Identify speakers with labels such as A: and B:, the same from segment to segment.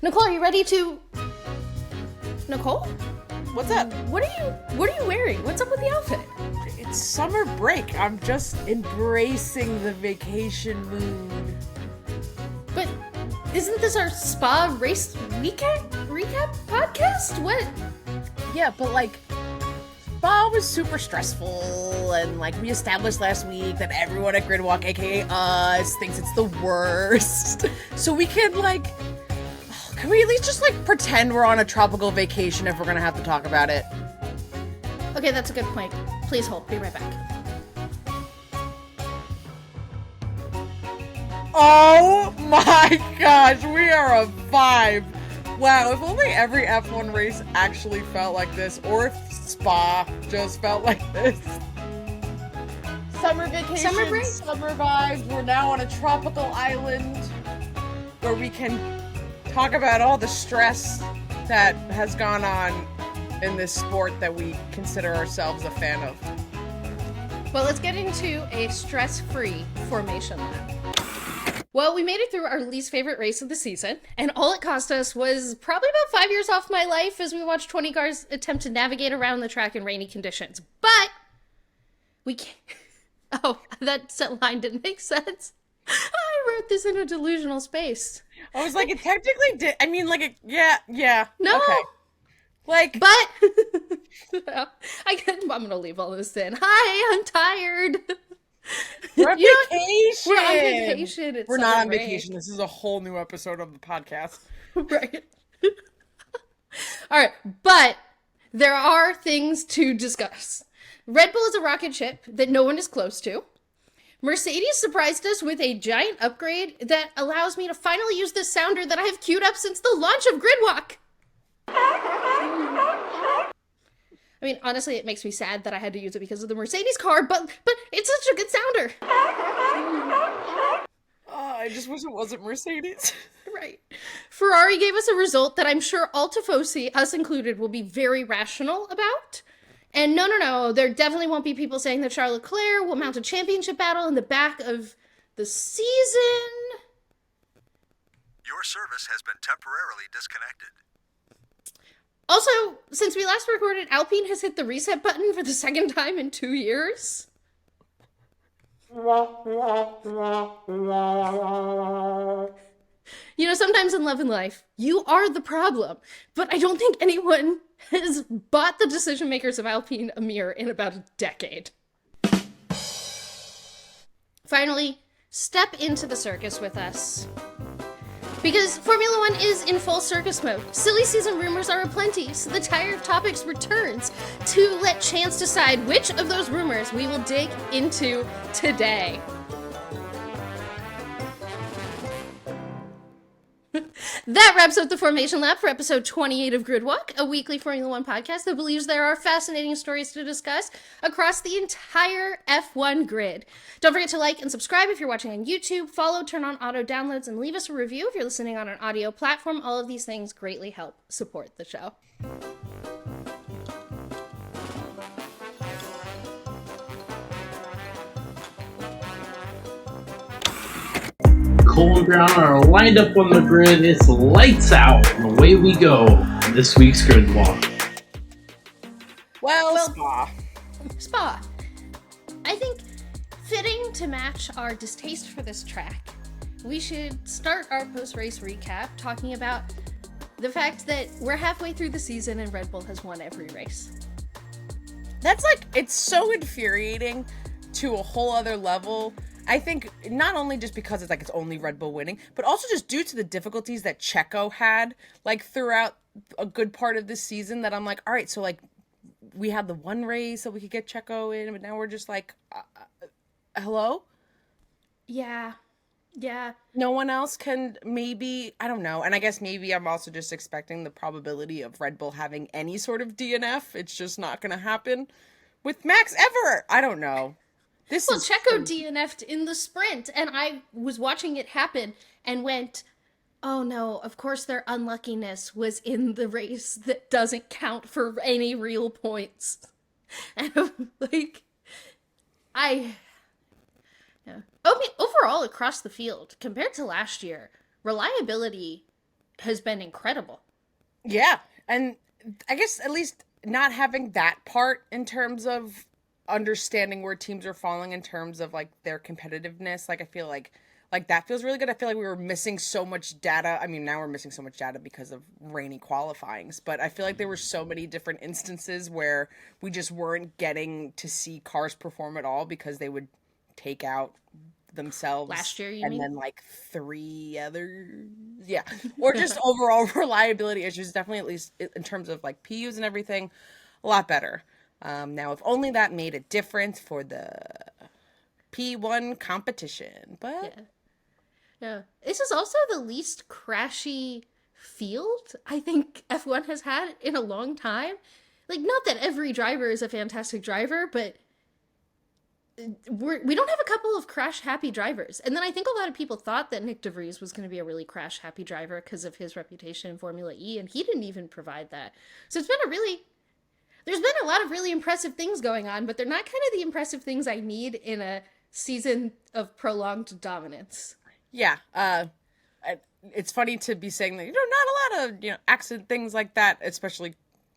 A: Nicole, are you ready to... Nicole?
B: What's up?
A: What are you wearing? What's up with the outfit?
B: It's summer break. I'm just embracing the vacation mood.
A: But isn't this our spa race recap podcast? What?
B: Yeah, but like, spa was super stressful, and like we established last week that everyone at Gridwalk, aka us, thinks it's the worst. So we can we at least just like pretend we're on a tropical vacation if we're gonna have to talk about it?
A: Okay, that's a good point. Please hold. Be right back.
B: Oh my gosh, we are a vibe. Wow, if only every F1 race actually felt like this, or if Spa just felt like this. Summer vacation,
A: Summer break?
B: summer vibes. We're now on a tropical island where we can talk about all the stress that has gone on in this sport that we consider ourselves a fan of.
A: Well, let's get into a stress-free formation lap. Well, we made it through our least favorite race of the season, and all it cost us was probably about 5 years off my life as we watched 20 cars attempt to navigate around the track in rainy conditions. But we can't... Oh, that line didn't make sense. I wrote this in a delusional space.
B: I was like, it technically did. I mean, like, yeah.
A: No.
B: Okay. Like,
A: but I'm gonna leave all this in. Hi, I'm tired.
B: we're on vacation.
A: We're on vacation.
B: We're not on vacation. This is a whole new episode of the podcast.
A: Right. All right, but there are things to discuss. Red Bull is a rocket ship that no one is close to. Mercedes surprised us with a giant upgrade that allows me to finally use this sounder that I have queued up since the launch of Gridwalk. I mean, honestly, it makes me sad that I had to use it because of the Mercedes car, but it's such a good sounder.
B: Oh, I just wish it wasn't Mercedes.
A: Right. Ferrari gave us a result that I'm sure all Tifosi, us included, will be very rational about. And no, there definitely won't be people saying that Charles Leclerc will mount a championship battle in the back of the season.
C: Your service has been temporarily disconnected.
A: Also, since we last recorded, Alpine has hit the reset button for the second time in 2 years. You know, sometimes in love and life, you are the problem. But I don't think anyone has bought the decision makers of Alpine a mirror in about a decade. Finally, step into the circus with us. Because Formula One is in full circus mode. Silly season rumors are aplenty, so the Tire of Topics returns to let chance decide which of those rumors we will dig into today. That wraps up the Formation Lab for episode 28 of Gridwalk, a weekly Formula One podcast that believes there are fascinating stories to discuss across the entire F1 grid. Don't forget to like and subscribe if you're watching on YouTube, follow, turn on auto downloads, and leave us a review if you're listening on an audio platform. All of these things greatly help support the show.
D: Cole and Briana are lined up on the grid. It's lights out, and away we go on this week's grid walk.
B: Well, Spa.
A: Spa. I think, fitting to match our distaste for this track, we should start our post-race recap talking about the fact that we're halfway through the season and Red Bull has won every race.
B: That's like, it's so infuriating to a whole other level. I think not only just because it's like it's only Red Bull winning, but also just due to the difficulties that Checo had like throughout a good part of this season, that I'm like, all right, so like we had the one race so we could get Checo in, but now we're just like, hello?
A: Yeah.
B: No one else can, maybe, I don't know. And I guess maybe I'm also just expecting the probability of Red Bull having any sort of DNF. It's just not going to happen with Max ever. I don't know.
A: Checo DNF'd in the sprint, and I was watching it happen and went, oh no, of course their unluckiness was in the race that doesn't count for any real points. And I'm like, yeah. I mean, overall across the field, compared to last year, reliability has been incredible.
B: Yeah, and I guess at least not having that part in terms of understanding where teams are falling in terms of like their competitiveness. Like I feel like that feels really good. I feel like we were missing so much data. I mean, now we're missing so much data because of rainy qualifyings, but I feel like there were so many different instances where we just weren't getting to see cars perform at all because they would take out themselves
A: Last year, you
B: and
A: mean?
B: then like 3 other, yeah, or just overall reliability issues. Definitely, at least in terms of like PUs and everything, a lot better. Now, if only that made a difference for the P1 competition, but
A: Yeah. This is also the least crashy field I think F1 has had in a long time. Like, not that every driver is a fantastic driver, but we don't have a couple of crash-happy drivers. And then I think a lot of people thought that Nick DeVries was going to be a really crash-happy driver because of his reputation in Formula E, and he didn't even provide that. So it's been there's been a lot of really impressive things going on, but they're not kind of the impressive things I need in a season of prolonged dominance.
B: yeah, it's funny to be saying that, not a lot of, accident things like that, especially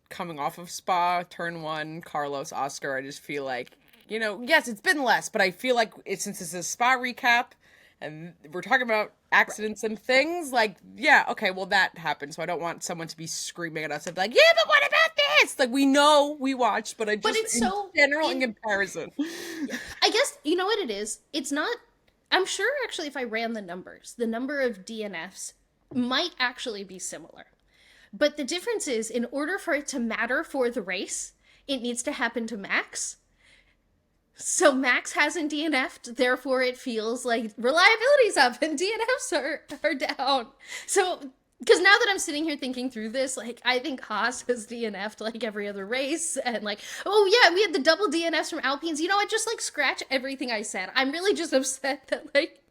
B: coming off of Spa, Turn 1, Carlos, Oscar. I just feel like, yes, it's been less, but I feel like since this is a Spa recap and we're talking about accidents and things, like, yeah, okay, well, that happened, so I don't want someone to be screaming at us and be like, yeah, but what about this? Like, we know we watched, but
A: it's
B: in
A: so
B: general, in comparison.
A: I guess, you know what it is? It's not... I'm sure, actually, if I ran the numbers, the number of DNFs might actually be similar. But the difference is, in order for it to matter for the race, it needs to happen to Max. So Max hasn't DNF'd, therefore it feels like reliability's up and DNFs are down. So, because now that I'm sitting here thinking through this, like, I think Haas has DNF'd like every other race, and like, oh yeah, we had the double DNFs from Alpines. Just like scratch everything I said. I'm really just upset that like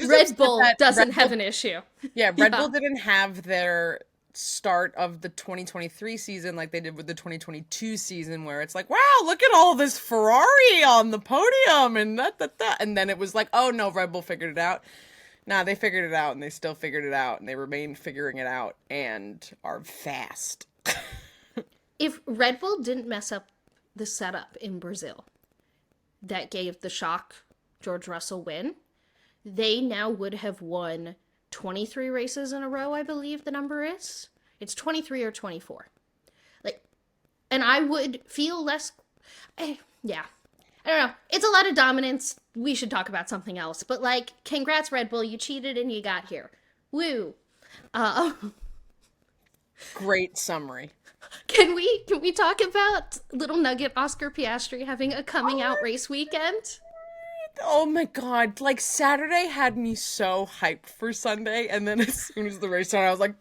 A: Red Bull doesn't have an issue.
B: Yeah, Red Bull didn't have their start of the 2023 season like they did with the 2022 season, where it's like, wow, look at all this Ferrari on the podium and that. And then it was like, oh no, Red Bull figured it out. Nah, they figured it out, and they still figured it out, and they remain figuring it out, and are fast.
A: If Red Bull didn't mess up the setup in Brazil that gave the shock George Russell win, they now would have won 23 races in a row, I believe the number is. It's 23 or 24. Like, and I would feel less... yeah. I don't know. It's a lot of dominance. We should talk about something else. But, like, congrats, Red Bull. You cheated and you got here. Woo.
B: Great summary.
A: Can we talk about little nugget Oscar Piastri having a coming out race weekend?
B: Oh my god, like Saturday had me so hyped for Sunday, and then as soon as the race started, I was like,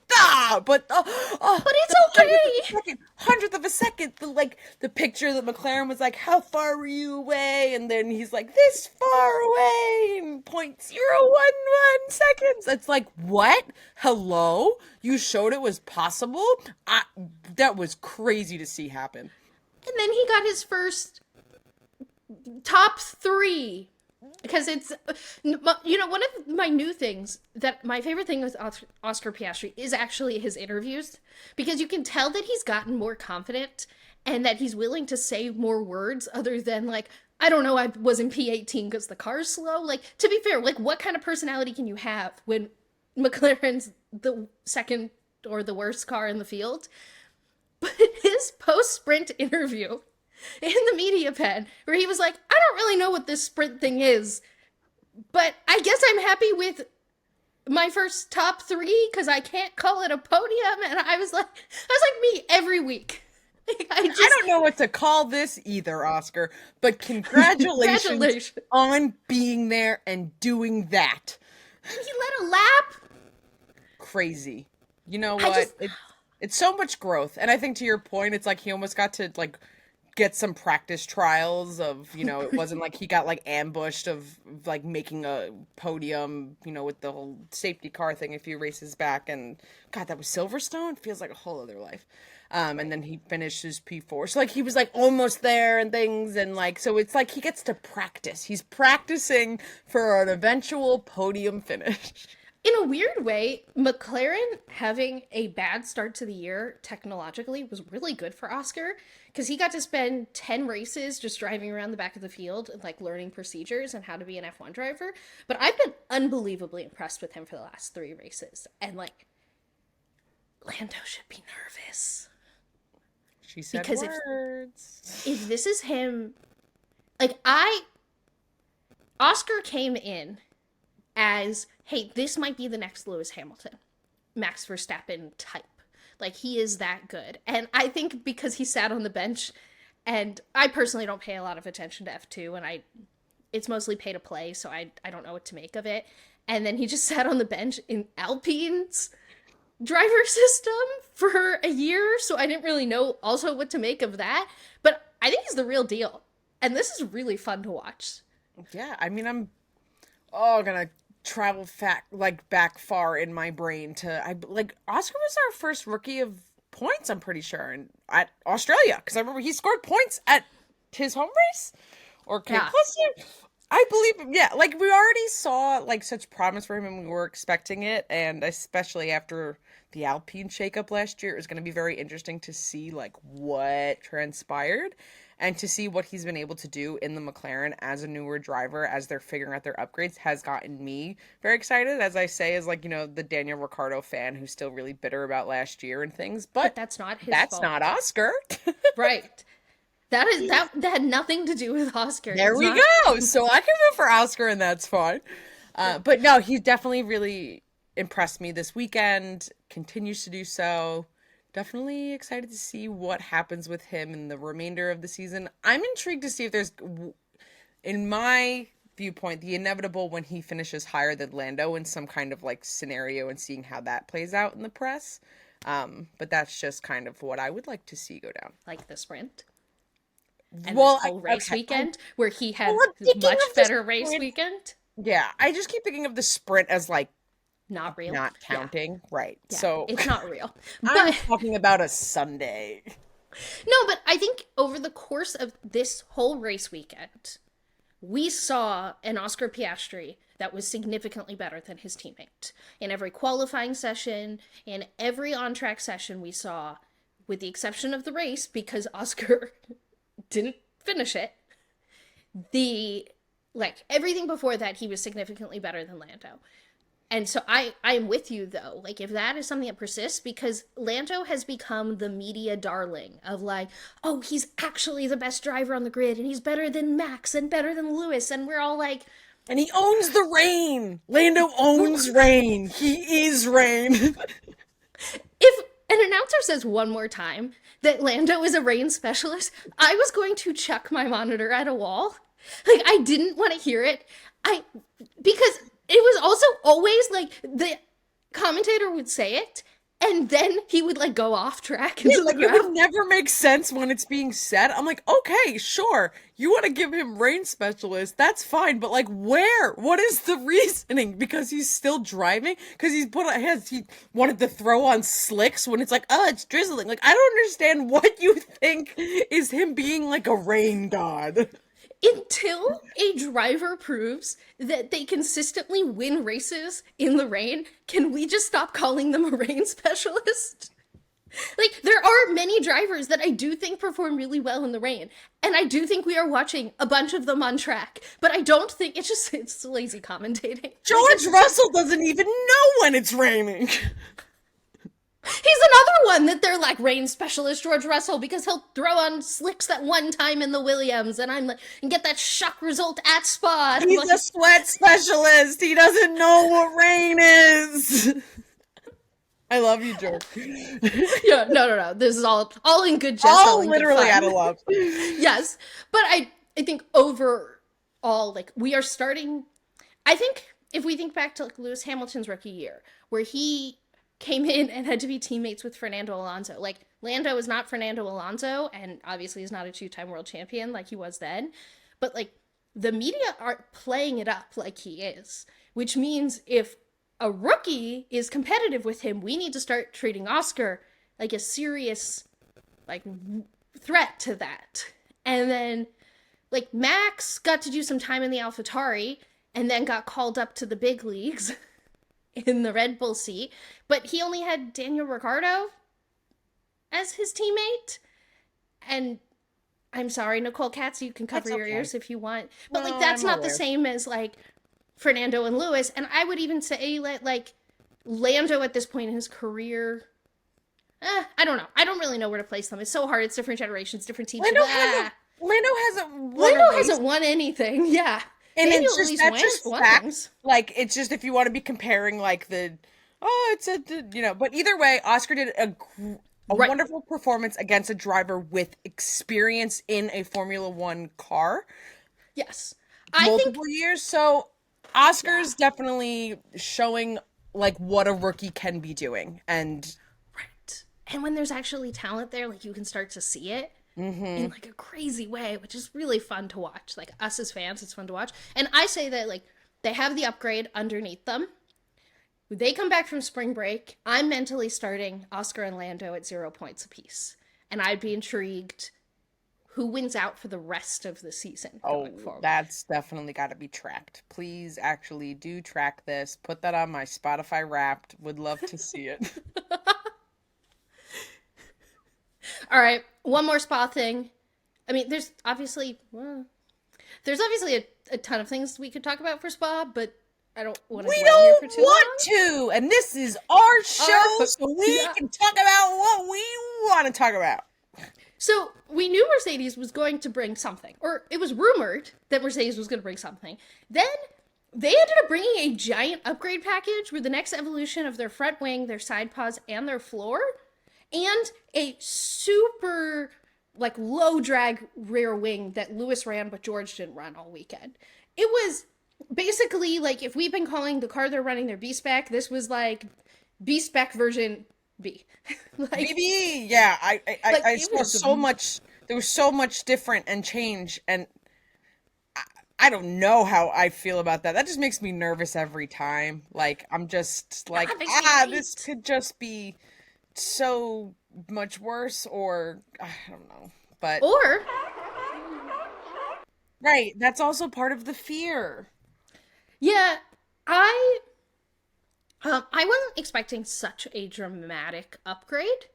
B: but
A: it's okay.
B: Hundredth of a second, the picture that McLaren was like, how far were you away? And then he's like, this far away, and 0.011 seconds. It's like, what? Hello? You showed it was possible? That was crazy to see happen.
A: And then he got his first top 3. Because it's, one of my new things, that my favorite thing with Oscar Piastri is actually his interviews. Because you can tell that he's gotten more confident and that he's willing to say more words other than like, I don't know, I was in P18 because the car's slow. Like, to be fair, like, what kind of personality can you have when McLaren's the second or the worst car in the field? But his post-sprint interview in the media pen, where he was like, I don't really know what this sprint thing is, but I guess I'm happy with my first top 3 because I can't call it a podium. And I was like me every week. I
B: don't know what to call this either, Oscar, but congratulations on being there and doing that.
A: He led a lap.
B: Crazy. You know what? It's so much growth. And I think to your point, it's like he almost got to like get some practice trials of, it wasn't like he got like ambushed of like making a podium, with the whole safety car thing a few races back. And God, that was Silverstone. Feels like a whole other life. And then he finished his P4. So like he was like almost there and things. And like, so it's like he gets to practice. He's practicing for an eventual podium finish.
A: in a weird way, McLaren having a bad start to the year technologically was really good for Oscar because he got to spend 10 races just driving around the back of the field and like learning procedures and how to be an F1 driver. But I've been unbelievably impressed with him for the last 3 races. And like, Lando should be nervous.
B: She said
A: because
B: words.
A: If this is him, like Oscar came in as, hey, this might be the next Lewis Hamilton, Max Verstappen type. Like, he is that good. And I think because he sat on the bench, and I personally don't pay a lot of attention to F2, and it's mostly pay to play, so I don't know what to make of it. And then he just sat on the bench in Alpine's driver system for a year, so I didn't really know also what to make of that. But I think he's the real deal. And this is really fun to watch.
B: Yeah, I mean, I'm gonna travel back far in my brain to Oscar was our first rookie of points, I'm pretty sure, and at Australia, because I remember he scored points at his home race or came close to. I believe, yeah, like we already saw like such promise for him and we were expecting it, and especially after the Alpine shakeup last year, it was going to be very interesting to see like what transpired and to see what he's been able to do in the McLaren as a newer driver as they're figuring out their upgrades has gotten me very excited, as I say, as like, you know, the Daniel Ricciardo fan who's still really bitter about last year and things, but
A: that's not his
B: that's
A: fault.
B: not Oscar.
A: Right. That had nothing to do with Oscar.
B: There we go. So I can root for Oscar, and that's fine. But no, he definitely really impressed me this weekend. Continues to do so. Definitely excited to see what happens with him in the remainder of the season. I'm intrigued to see if there's, in my viewpoint, the inevitable when he finishes higher than Lando in some kind of like scenario and seeing how that plays out in the press. But that's just kind of what I would like to see go down.
A: Like the sprint. And
B: well,
A: this whole race weekend where he had
B: I'm
A: much better race weekend.
B: Yeah, I just keep thinking of the sprint as like
A: not real,
B: not counting, right?
A: Yeah,
B: so
A: it's not real.
B: I'm
A: But
B: talking about a Sunday.
A: no, but I think over the course of this whole race weekend, we saw an Oscar Piastri that was significantly better than his teammate. In every qualifying session, in every on-track session we saw, with the exception of the race, because Oscar didn't finish it, everything before that, he was significantly better than Lando. And so I am with you, though. Like, if that is something that persists, because Lando has become the media darling of like, oh, he's actually the best driver on the grid, and he's better than Max and better than Lewis, and we're all like...
B: And he owns the rain! Lando owns rain! He is rain!
A: If an announcer says one more time that Lando is a rain specialist, I was going to chuck my monitor at a wall. Like, I didn't want to hear it. Because it was also always like the commentator would say it, and then he would like go off track into the crowd.
B: It would never make sense when it's being said. I'm like, okay, sure, you want to give him rain specialist, that's fine, but like, where? What is the reasoning? Because he's still driving? Because he wanted to throw on slicks when it's like, oh, it's drizzling. Like, I don't understand what you think is him being like a rain god.
A: Until a driver proves that they consistently win races in the rain, can we just stop calling them a rain specialist? Like, there are many drivers that I do think perform really well in the rain, and I do think we are watching a bunch of them on track, but I don't think it's lazy commentating.
B: George Russell doesn't even know when it's raining.
A: He's another one that they're like, rain specialist George Russell, because he'll throw on slicks that one time in the Williams, and I'm like, and get that shock result at Spa.
B: He's like, a sweat specialist. He doesn't know what rain is. I love you, George.
A: Yeah, no. This is all in good jest.
B: All literally out of love.
A: Yes, but I think overall, like, we are starting. I think if we think back to like Lewis Hamilton's rookie year, where he came in and had to be teammates with Fernando Alonso. Like, Lando is not Fernando Alonso, and obviously he's not a 2-time world champion like he was then. But, like, the media are playing it up like he is. Which means if a rookie is competitive with him, we need to start treating Oscar like a serious, like, threat to that. And then, like, Max got to do some time in the AlphaTauri, and then got called up to the big leagues. in the Red Bull seat, but he only had Daniel Ricciardo as his teammate. And I'm sorry, Nicole Katz, you can cover your ears if you want. But, like, that's not the same as, like, Fernando and Lewis. And I would even say, like, Lando at this point in his career, I don't know. I don't really know where to place them. It's so hard. It's different generations, different teams.
B: Lando hasn't won
A: anything. Yeah.
B: And
A: Daniel
B: it's just, that's just fact. Like, it's just, if you want to be comparing, like, but either way, Oscar did a wonderful performance against a driver with experience in a Formula One car.
A: Yes.
B: Multiple years. So Oscar's definitely showing, like, what a rookie can be doing. And
A: when there's actually talent there, like, you can start to see it in, like, a crazy way, which is really fun to watch. Like, us as fans, it's fun to watch. And I say that, like, they have the upgrade underneath them. They come back from spring break. I'm mentally starting Oscar and Lando at 0 points apiece. And I'd be intrigued who wins out for the rest of the season going forward.
B: That's definitely got to be tracked. Please actually do track this. Put that on my Spotify Wrapped. Would love to see it.
A: All right, one more Spa thing. I mean, there's obviously a ton of things we could talk about for Spa, but I don't want to dwell here for too long.
B: We don't want to, and this is our show, so we can talk about what we want to talk about.
A: So we knew Mercedes was going to bring something, or it was rumored that Mercedes was going to bring something. Then they ended up bringing a giant upgrade package with the next evolution of their front wing, their side pods, and their floor, and a super, like, low drag rear wing that Lewis ran but George didn't run all weekend. It was basically, like, if we've been calling the car they're running their B-Spec, this was, like, B-Spec version B.
B: Like, maybe, yeah, I saw so much, there was so much different and change, and I don't know how I feel about that. That just makes me nervous every time. Like, I'm just like, this could just be so much worse, or I don't know, but right, that's also part of the fear.
A: Yeah, I wasn't expecting such a dramatic upgrade,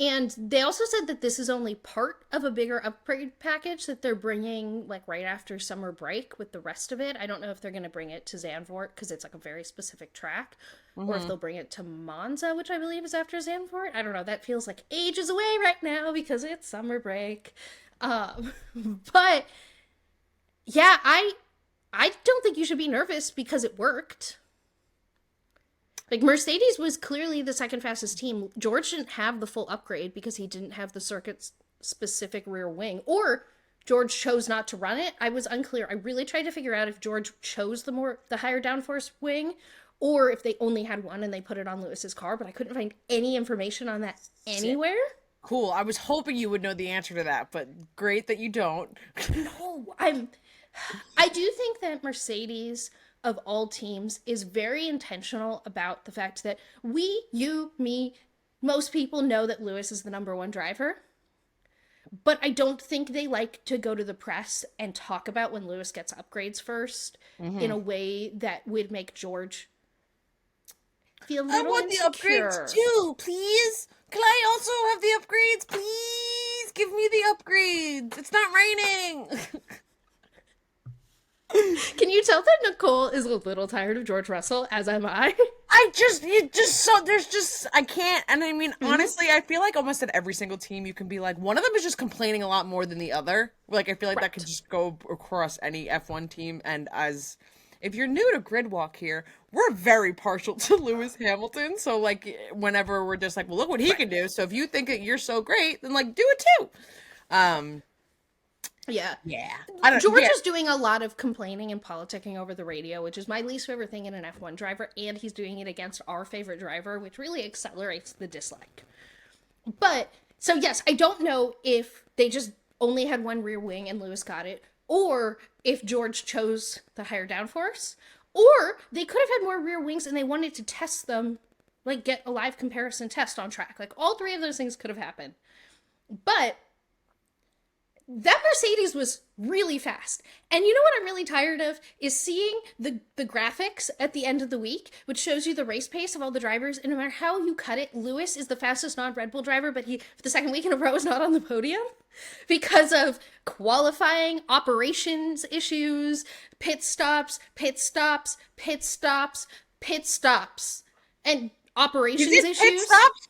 A: and they also said that this is only part of a bigger upgrade package that they're bringing, like, right after summer break with the rest of it. I don't know if they're going to bring it to Zandvoort because it's, like, a very specific track, or if they'll bring it to Monza, which I believe is after Zandvoort. I don't know. That feels like ages away right now because it's summer break. But yeah, I don't think you should be nervous because it worked. Like, Mercedes was clearly the second fastest team. George didn't have the full upgrade because he didn't have the circuit-specific rear wing. Or George chose not to run it. I was unclear. I really tried to figure out if George chose the higher downforce wing, or if they only had one and they put it on Lewis's car, but I couldn't find any information on that anywhere.
B: Cool. I was hoping you would know the answer to that, but great that you don't.
A: No, I do think that Mercedes, of all teams, is very intentional about the fact that you, me, most people know that Lewis is the number one driver. But I don't think they like to go to the press and talk about when Lewis gets upgrades first in a way that would make George feel a little
B: I want
A: insecure.
B: The upgrades too, please. Can I also have the upgrades? Please give me the upgrades. It's not raining.
A: Can you tell that Nicole is a little tired of George Russell, as am I?
B: I can't, and I mean, honestly, I feel like almost at every single team you can be like, one of them is just complaining a lot more than the other. Like, I feel like that could just go across any F1 team, and if you're new to Grid Walk here, we're very partial to Lewis Hamilton, so, like, whenever we're just like, well, look what he can do, so if you think that you're so great, then, like, do it too.
A: Yeah.
B: Yeah.
A: George is doing a lot of complaining and politicking over the radio, which is my least favorite thing in an F1 driver, and he's doing it against our favorite driver, which really accelerates the dislike. But, so yes, I don't know if they just only had one rear wing and Lewis got it, or if George chose the higher downforce, or they could have had more rear wings and they wanted to test them, like get a live comparison test on track. Like, all three of those things could have happened. But that Mercedes was really fast. And you know what I'm really tired of is seeing the graphics at the end of the week, which shows you the race pace of all the drivers. And no matter how you cut it, Lewis is the fastest non-Red Bull driver, but he, for the second week in a row, is not on the podium because of qualifying, operations issues, pit stops, and operations
B: Is it
A: issues.
B: pit stops?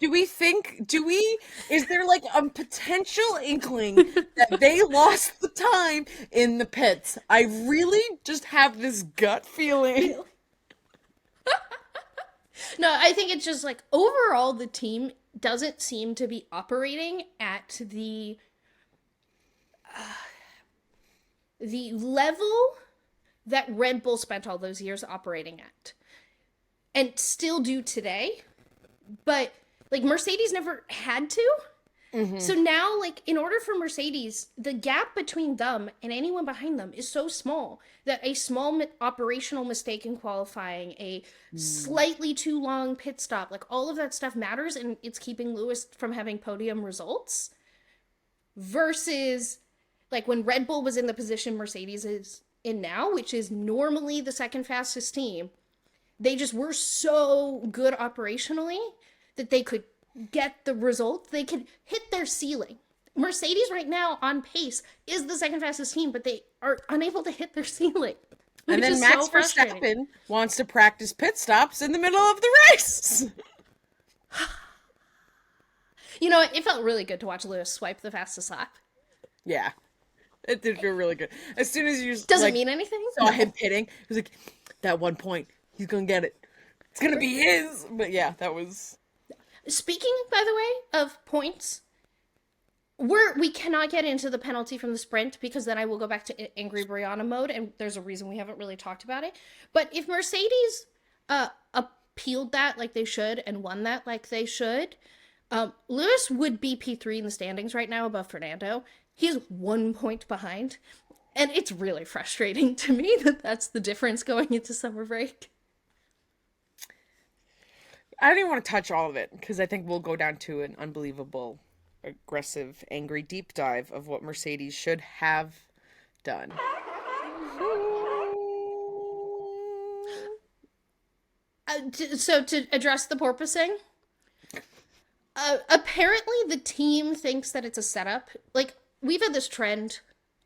B: Is there like a potential inkling that they lost the time in the pits? I really just have this gut feeling.
A: No, I think it's just like overall the team doesn't seem to be operating at the level that Red Bull spent all those years operating at. And still do today, but like Mercedes never had to. Mm-hmm. So now, like, in order for Mercedes, the gap between them and anyone behind them is so small that a small operational mistake in qualifying, a slightly too long pit stop, like all of that stuff matters, and it's keeping Lewis from having podium results. Versus, like, when Red Bull was in the position Mercedes is in now, which is normally the second fastest team. They just were so good operationally that they could get the result. They could hit their ceiling. Mercedes right now on pace is the second fastest team, but they are unable to hit their ceiling.
B: And then Max Verstappen wants to practice pit stops in the middle of the race.
A: You know, it felt really good to watch Lewis swipe the fastest lap.
B: Yeah, it did feel really good. As soon as you
A: doesn't mean anything.
B: Saw him pitting, it was like that 1 point. He's gonna get it. It's gonna be his. But yeah, that was.
A: Speaking, by the way, of points, we cannot get into the penalty from the sprint because then I will go back to angry Briana mode, and there's a reason we haven't really talked about it. But if Mercedes appealed that like they should and won that like they should, Lewis would be P3 in the standings right now above Fernando. He's 1 point behind, and it's really frustrating to me that that's the difference going into summer break.
B: I don't even want to touch all of it because I think we'll go down to an unbelievable, aggressive, angry deep dive of what Mercedes should have done.
A: So to address the porpoising, apparently the team thinks that it's a setup. Like, we've had this trend,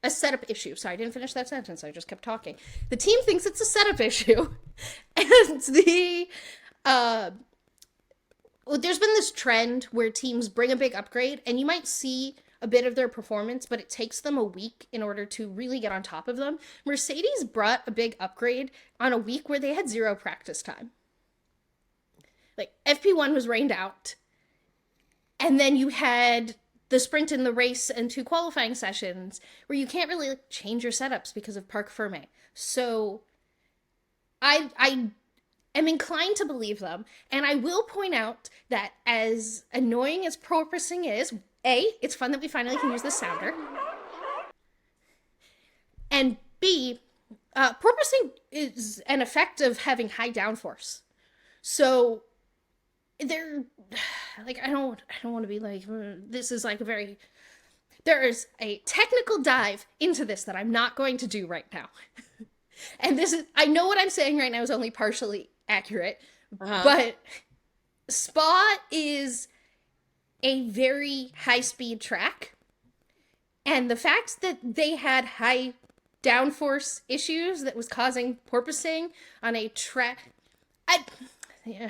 A: a setup issue. Sorry, I didn't finish that sentence. I just kept talking. The team thinks it's a setup issue. And there's been this trend where teams bring a big upgrade, and you might see a bit of their performance, but it takes them a week in order to really get on top of them. Mercedes brought a big upgrade on a week where they had 0 practice time. Like, FP1 was rained out, and then you had the sprint and the race and 2 qualifying sessions where you can't really change your setups because of Parc Fermé. So I am inclined to believe them, and I will point out that as annoying as porpoising is, A, it's fun that we finally can use the sounder, and B, porpoising is an effect of having high downforce. So they're like, I don't want to be like, this is like there is a technical dive into this that I'm not going to do right now. And I know what I'm saying right now is only partially accurate, but Spa is a very high-speed track, and the fact that they had high downforce issues that was causing porpoising on a track...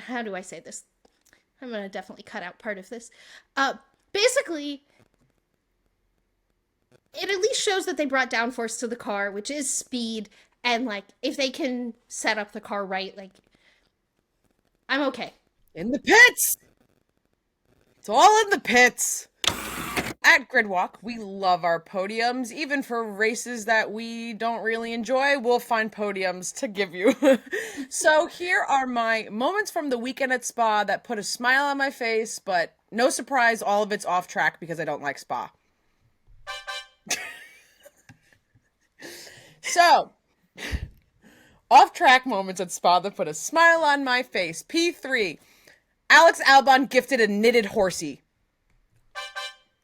A: how do I say this? I'm going to definitely cut out part of this. Basically, it at least shows that they brought downforce to the car, which is speed, and, like, if they can set up the car right, like, I'm okay.
B: In the pits! It's all in the pits! At Gridwalk, we love our podiums. Even for races that we don't really enjoy, we'll find podiums to give you. So here are my moments from the weekend at Spa that put a smile on my face, but no surprise, all of it's off track because I don't like Spa. So, off-track moments at Spa that put a smile on my face. P3. Alex Albon gifted a knitted horsey.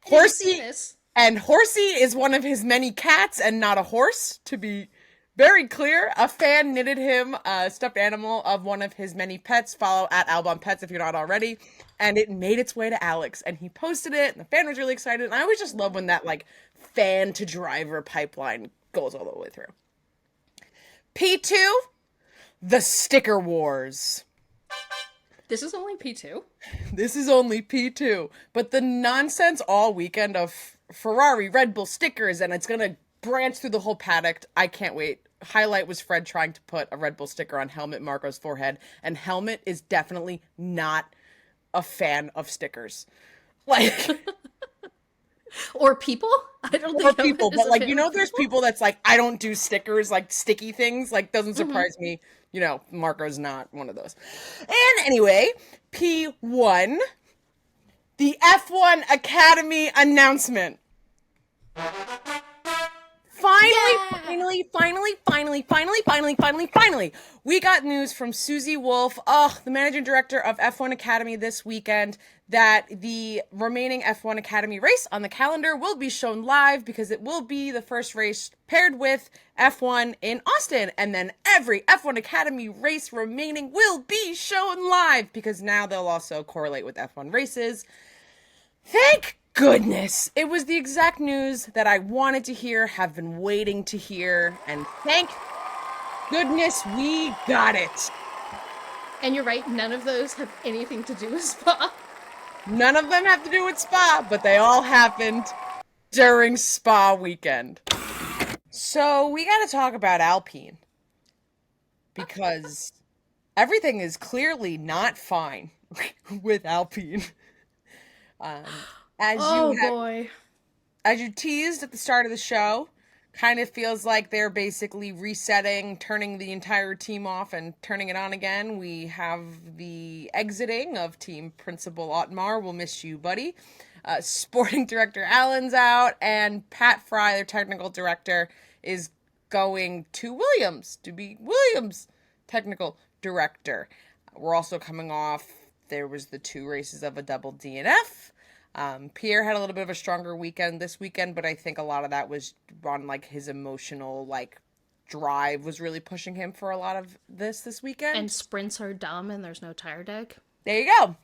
B: Horsey And Horsey is one of his many cats and not a horse, to be very clear. A fan knitted him a stuffed animal of one of his many pets. Follow at Albon Pets if you're not already. And it made its way to Alex, and he posted it, and the fan was really excited. And I always just love when that, like, fan to driver pipeline goes all the way through. P2, the sticker wars.
A: This is only P2.
B: This is only P2. But the nonsense all weekend of Ferrari, Red Bull stickers, and it's going to branch through the whole paddock. I can't wait. Highlight was Fred trying to put a Red Bull sticker on Helmut Marko's forehead, and Helmut is definitely not a fan of stickers. Like...
A: Or people? I don't think
B: people, but like, you know, there's people that's like, I don't do stickers, like sticky things, like doesn't surprise me. You know, Marco's not one of those. And anyway, P1, the F1 Academy announcement. Finally, we got news from Susie Wolf, the managing director of F1 Academy this weekend, that the remaining F1 Academy race on the calendar will be shown live because it will be the first race paired with F1 in Austin. And then every F1 Academy race remaining will be shown live because now they'll also correlate with F1 races. Thank goodness. It was the exact news that I wanted to hear, have been waiting to hear, and thank goodness we got it.
A: And you're right, none of those have anything to do with Spa.
B: None of them have to do with Spa, but they all happened during Spa weekend. So we got to talk about Alpine because everything is clearly not fine with Alpine. As you teased at the start of the show, kind of feels like they're basically resetting, turning the entire team off and turning it on again. We have the exiting of team principal Otmar. We'll miss you, buddy. Sporting director Allen's out, and Pat Fry, their technical director, is going to Williams to be Williams' technical director. We're also coming off, there was the 2 races of a double DNF. Pierre had a little bit of a stronger weekend this weekend, but I think a lot of that was on like his emotional like drive was really pushing him for a lot of this weekend.
A: And sprints are dumb and there's no tire deck.
B: There you go.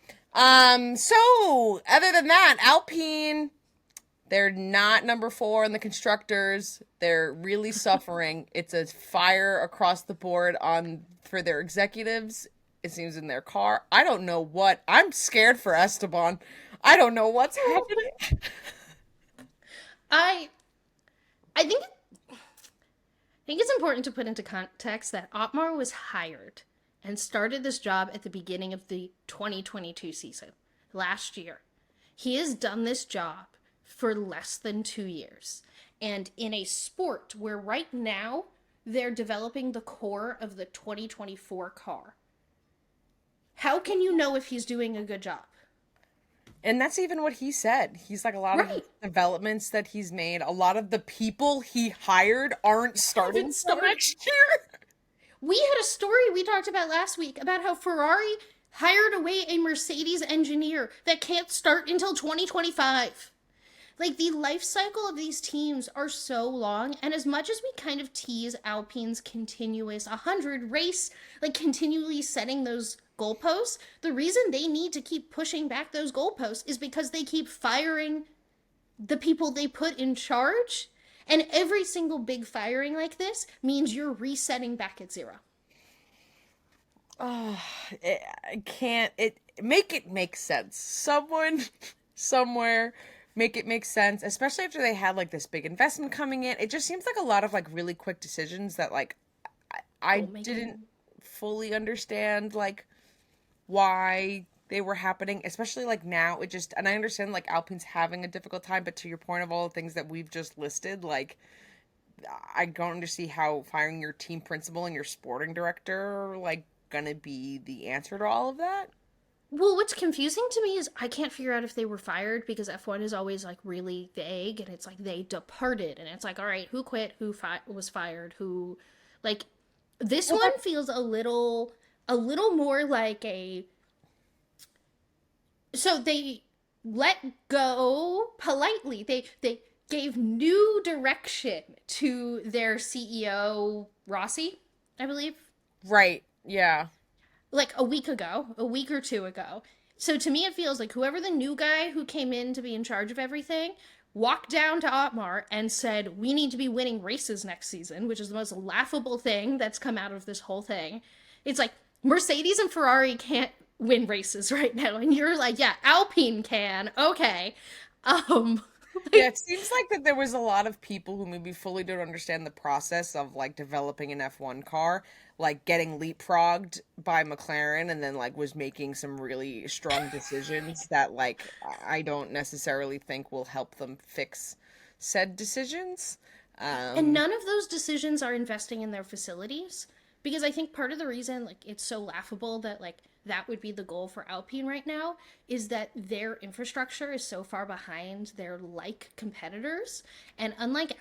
B: So other than that, Alpine, they're not number 4 in the constructors. They're really suffering. It's a fire across the board for their executives. It seems in their car. I don't know what. I'm scared for Esteban. I don't know what's happening.
A: I think it's important to put into context that Otmar was hired and started this job at the beginning of the 2022 season, last year. He has done this job for less than 2 years. And in a sport where right now they're developing the core of the 2024 car, how can you know if he's doing a good job?
B: And that's even what he said. He's like, a lot of the developments that he's made, a lot of the people he hired aren't starting until next year.
A: We had a story we talked about last week about how Ferrari hired away a Mercedes engineer that can't start until 2025. Like, the life cycle of these teams are so long, and as much as we kind of tease Alpine's continuous 100 race, like continually setting those goalposts, the reason they need to keep pushing back those goalposts is because they keep firing the people they put in charge, and every single big firing like this means you're resetting back at 0.
B: Oh, I can't. Make it make sense. Someone, somewhere, make it make sense, especially after they had like this big investment coming in. It just seems like a lot of like really quick decisions that like I didn't fully understand like why they were happening, especially like now. It just, and I understand like Alpine's having a difficult time, but to your point of all the things that we've just listed, like I don't understand how firing your team principal and your sporting director are like gonna be the answer to all of that.
A: Well, what's confusing to me is I can't figure out if they were fired, because F1 is always like really vague, and it's like they departed, and it's like, all right, who quit, who was fired, who, like, this one feels a little more like so they let go politely. gave new direction to their CEO, Rossi, I believe.
B: Right. Yeah.
A: Like a week ago, a week or two ago. So to me, it feels like whoever the new guy who came in to be in charge of everything walked down to Otmar and said, we need to be winning races next season, which is the most laughable thing that's come out of this whole thing. It's like Mercedes and Ferrari can't win races right now. And you're like, yeah, Alpine can. Okay. Um,
B: Yeah, it seems like that there was a lot of people who maybe fully don't understand the process of like developing an F1 car, like getting leapfrogged by McLaren and then like was making some really strong decisions that like I don't necessarily think will help them fix said decisions.
A: And none of those decisions are investing in their facilities, because I think part of the reason like it's so laughable that like that would be the goal for Alpine right now is that their infrastructure is so far behind their like competitors, and unlike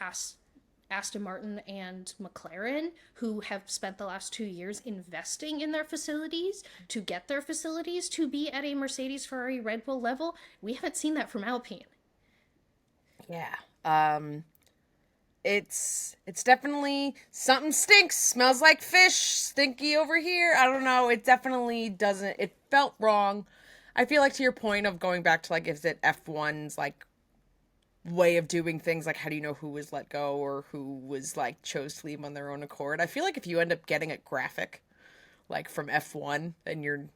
A: Aston Martin and McLaren, who have spent the last 2 years investing in their facilities to get their facilities to be at a Mercedes, Ferrari, Red Bull level, we haven't seen that from Alpine.
B: Yeah. It's definitely something stinks, smells like fish, stinky over here. I don't know. It definitely doesn't. It felt wrong. I feel like to your point of going back to like, is it F1's like way of doing things? Like, how do you know who was let go or who was like chose to leave on their own accord? I feel like if you end up getting a graphic like from F1, then you're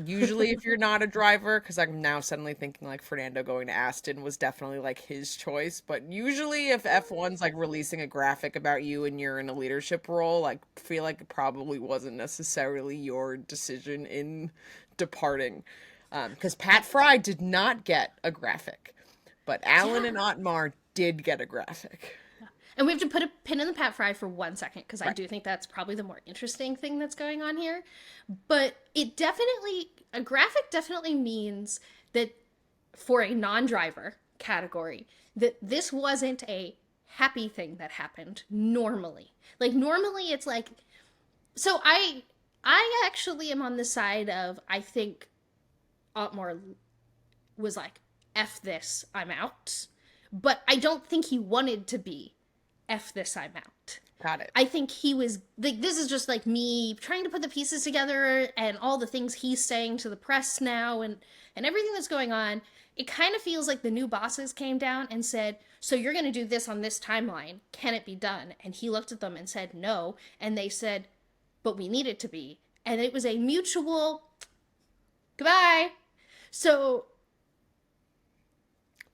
B: usually if you're not a driver, because I'm now suddenly thinking like Fernando going to Aston was definitely like his choice, but usually if F1's like releasing a graphic about you and you're in a leadership role, like feel like it probably wasn't necessarily your decision in departing, because Pat Fry did not get a graphic, but Alan and Otmar did get a graphic.
A: And we have to put a pin in the Pat Fry for 1 second, because I
B: Right.
A: do think that's probably the more interesting thing that's going on here. But it definitely, a graphic definitely means that for a non-driver category, that this wasn't a happy thing that happened normally. Like normally it's like, so I actually am on the side of, I think Otmar was like, F this, I'm out. But I don't think he wanted to be F this, I'm out.
B: Got it.
A: I think he was like, this is just like me trying to put the pieces together and all the things he's saying to the press now and everything that's going on. It kind of feels like the new bosses came down and said, so you're going to do this on this timeline. Can it be done? And he looked at them and said, no. And they said, but we need it to be. And it was a mutual goodbye. So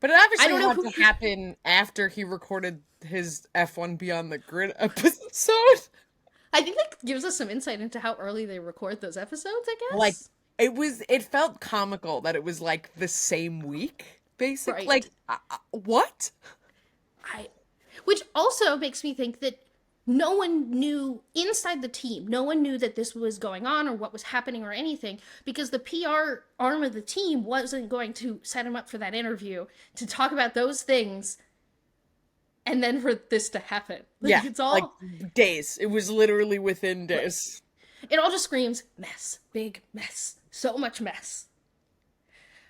B: But it obviously
A: I don't know
B: had
A: who
B: to happen after he recorded his F1 Beyond the Grid episode.
A: I think that gives us some insight into how early they record those episodes, I guess.
B: Like, it felt comical that it was like the same week, basically.
A: Right.
B: Like, what?
A: Which also makes me think that no one knew inside the team, no one knew that this was going on or what was happening or anything, because the PR arm of the team wasn't going to set him up for that interview to talk about those things and then for this to happen. Like,
B: Yeah,
A: it's all,
B: like days. It was literally within days.
A: it all just screams mess, big mess, so much mess.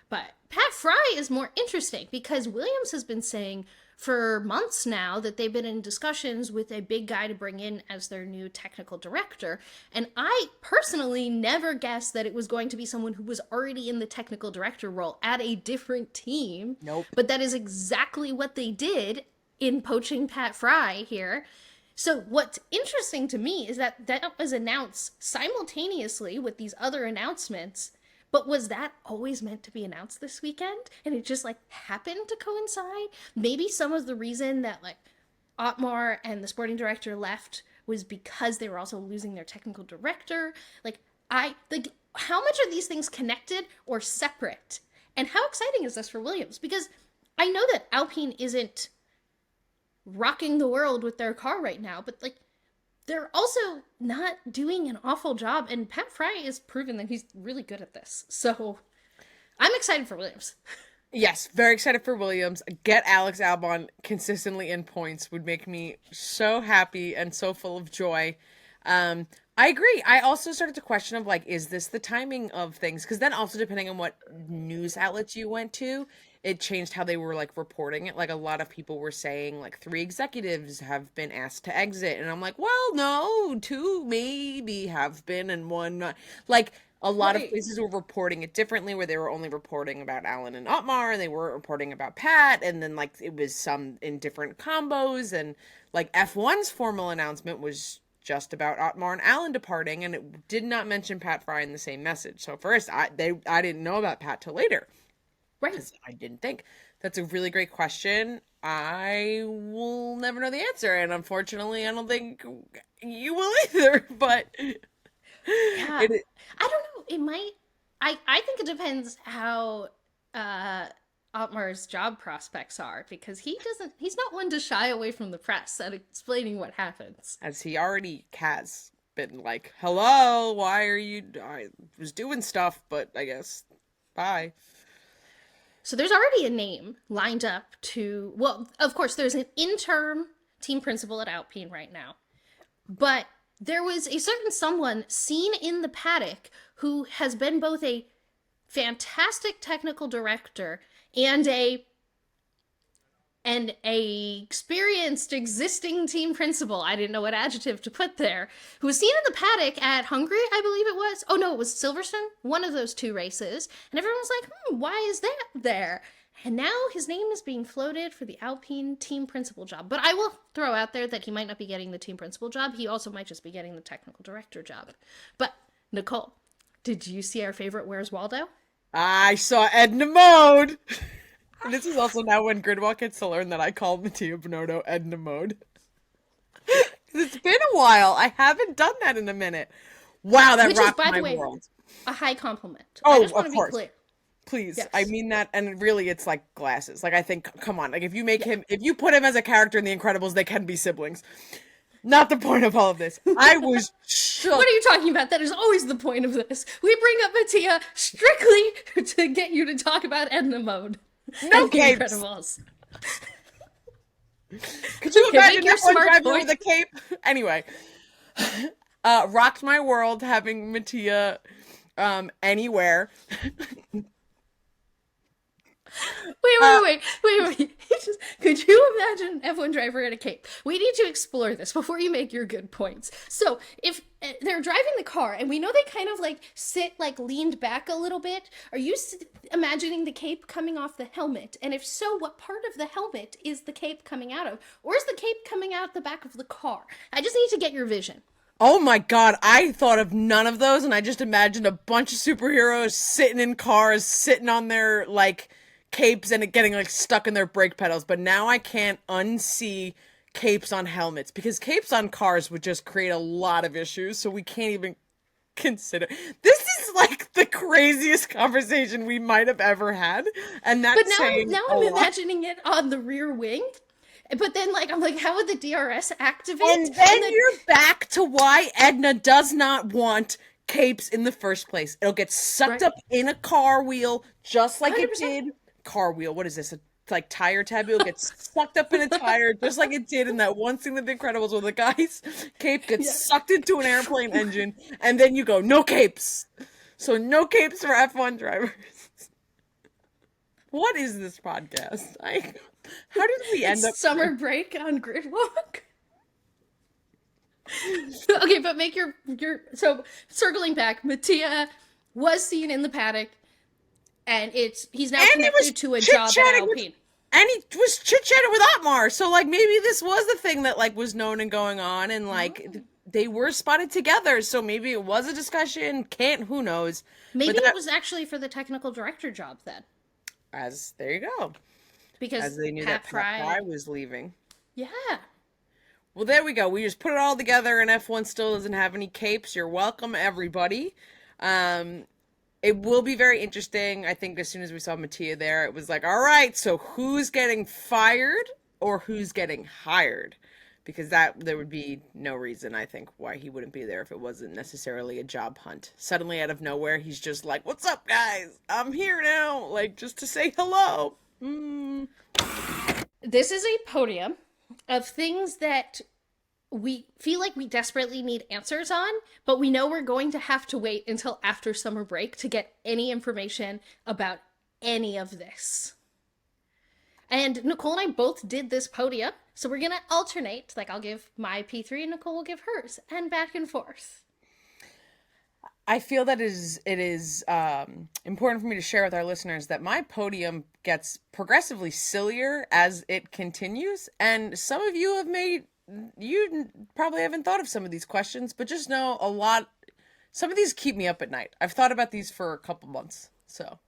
A: But Pat Fry is more interesting because Williams has been saying for months now that they've been in discussions with a big guy to bring in as their new technical director. And I personally never guessed that it was going to be someone who was already in the technical director role at a different team.
B: Nope.
A: But that is exactly what they did in poaching Pat Fry here. So what's interesting to me is that that was announced simultaneously with these other announcements. But was that always meant to be announced this weekend? And it just like happened to coincide? Maybe some of the reason that like Otmar and the sporting director left was because they were also losing their technical director. Like how much are these things connected or separate? And how exciting is this for Williams? Because I know that Alpine isn't rocking the world with their car right now, but like they're also not doing an awful job, and Pat Fry has proven that he's really good at this. So I'm excited for Williams.
B: Yes, very excited for Williams. Get Alex Albon consistently in points would make me so happy and so full of joy. I agree. I also started to question of like, is this the timing of things? Because then also depending on what news outlets you went to, it changed how they were like reporting it. Like a lot of people were saying like 3 executives have been asked to exit, and I'm like, well, no, 2 maybe have been and 1 not. Like a lot of places were reporting it differently, where they were only reporting about Alan and Otmar, and they weren't reporting about Pat, and then like it was some in different combos, and like F1's formal announcement was just about Otmar and Alan departing, and it did not mention Pat Fry in the same message. So first, I didn't know about Pat till later.
A: Right.
B: Because I didn't think. That's a really great question. I will never know the answer, and unfortunately, I don't think you will either. But
A: Yeah. I don't know. It might. I think it depends how Otmar's job prospects are, because he's not one to shy away from the press at explaining what happens.
B: as he already has been like, hello, why are you? I was doing stuff, but I guess bye.
A: So there's already a name lined up to, well, of course, there's an interim team principal at Alpine right now. But there was a certain someone seen in the paddock who has been both a fantastic technical director and a experienced existing team principal. I didn't know what adjective to put there. Who was seen in the paddock at Hungary, I believe it was. Oh no, it was Silverstone, one of those 2 races. And everyone was like, why is that there? And now his name is being floated for the Alpine team principal job. But I will throw out there that he might not be getting the team principal job. He also might just be getting the technical director job. But Nicole, did you see our favorite Where's Waldo?
B: I saw Edna Mode. And this is also now when Gridwalk gets to learn that I called Mattia Bonotto Edna Mode. It's been a while. I haven't done that in a minute. Wow, that
A: Which
B: rocked
A: is, by
B: my
A: the way,
B: world.
A: a high compliment.
B: Oh,
A: I just want
B: of
A: to
B: course.
A: be clear.
B: Please,
A: Yes.
B: I mean that, and really, it's like glasses. Like I think, come on, like if you make him, if you put him as a character in The Incredibles, they can be siblings. Not the point of all of this. I was shook.
A: What are you talking about? That is always the point of this. We bring up Mattia strictly to get you to talk about Edna Mode.
B: No
A: and The
B: capes.
A: Incredibles.
B: Could you
A: Okay,
B: imagine
A: make your
B: that one
A: smart
B: driver
A: point.
B: with a cape? Anyway, rocked my world having Mattia anywhere.
A: Wait. Could you imagine an F1 driver in a cape? We need to explore this before you make your good points. So, if they're driving the car, and we know they kind of like sit like leaned back a little bit, are you imagining the cape coming off the helmet? And if so, what part of the helmet is the cape coming out of? Or is the cape coming out the back of the car? I just need to get your vision.
B: Oh my god, I thought of none of those, and I just imagined a bunch of superheroes sitting in cars, sitting on their like capes and it getting like stuck in their brake pedals. But now I can't unsee capes on helmets, because capes on cars would just create a lot of issues, so we can't even consider. This is like the craziest conversation we might have ever had, and that's
A: But
B: saying
A: now
B: a
A: I'm
B: lot.
A: imagining it on the rear wing. But then, like, I'm like, how would the DRS activate?
B: And then you're back to why Edna does not want capes in the first place. It'll get sucked
A: Right.
B: up in a car wheel, just like it
A: 100%.
B: did. Car wheel, what is this? A like tire tab? It'll get sucked up in a tire, just like it did in that one scene with The Incredibles where the guy's cape gets sucked into an airplane engine, and then you go, no capes. So no capes for F1 drivers. What is this podcast? How did we end up
A: summer break on Gridwalk? Okay, but make your so circling back, Mattia was seen in the paddock, and he's now
B: And he
A: connected
B: was
A: to a job at
B: chit-chatting with-
A: Alpine.
B: And he was chit-chatting with Otmar, so like maybe this was the thing that like was known and going on, and like they were spotted together, so maybe it was a discussion. Who knows?
A: Maybe
B: But that-
A: it was actually for the technical director job then,
B: there you go.
A: because
B: As they knew
A: Pat
B: that Pat Fry
A: Fry.
B: was leaving.
A: Yeah.
B: Well, there we go. We just put it all together, and F1 still doesn't have any capes. You're welcome, everybody. It will be very interesting. I think as soon as we saw Mattia there, it was like, all right, so who's getting fired or who's getting hired? Because there would be no reason, I think, why he wouldn't be there if it wasn't necessarily a job hunt. Suddenly, out of nowhere, he's just like, what's up, guys? I'm here now, like, just to say hello.
A: This is a podium of things that we feel like we desperately need answers on, but we know we're going to have to wait until after summer break to get any information about any of this. And Nicole and I both did this podium, so we're gonna alternate. Like, I'll give my P3 and Nicole will give hers, and back and forth.
B: I feel that it is important for me to share with our listeners that my podium gets progressively sillier as it continues. And some of you you probably haven't thought of some of these questions, but just know some of these keep me up at night. I've thought about these for a couple months, so.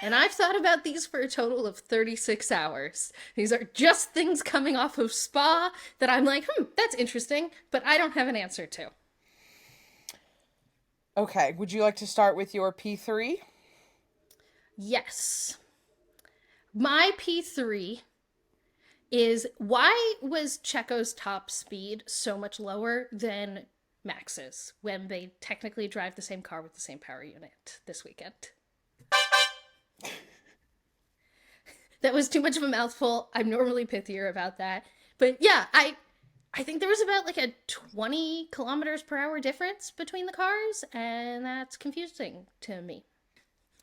A: And I've thought about these for a total of 36 hours. These are just things coming off of Spa that I'm like, that's interesting, but I don't have an answer to.
B: Okay, would you like to start with your P3?
A: Yes. My P3 is, why was Checo's top speed so much lower than Max's when they technically drive the same car with the same power unit this weekend? That was too much of a mouthful. I'm normally pithier about that. But yeah, I think there was about like a 20 kilometers per hour difference between the cars, and that's confusing to me.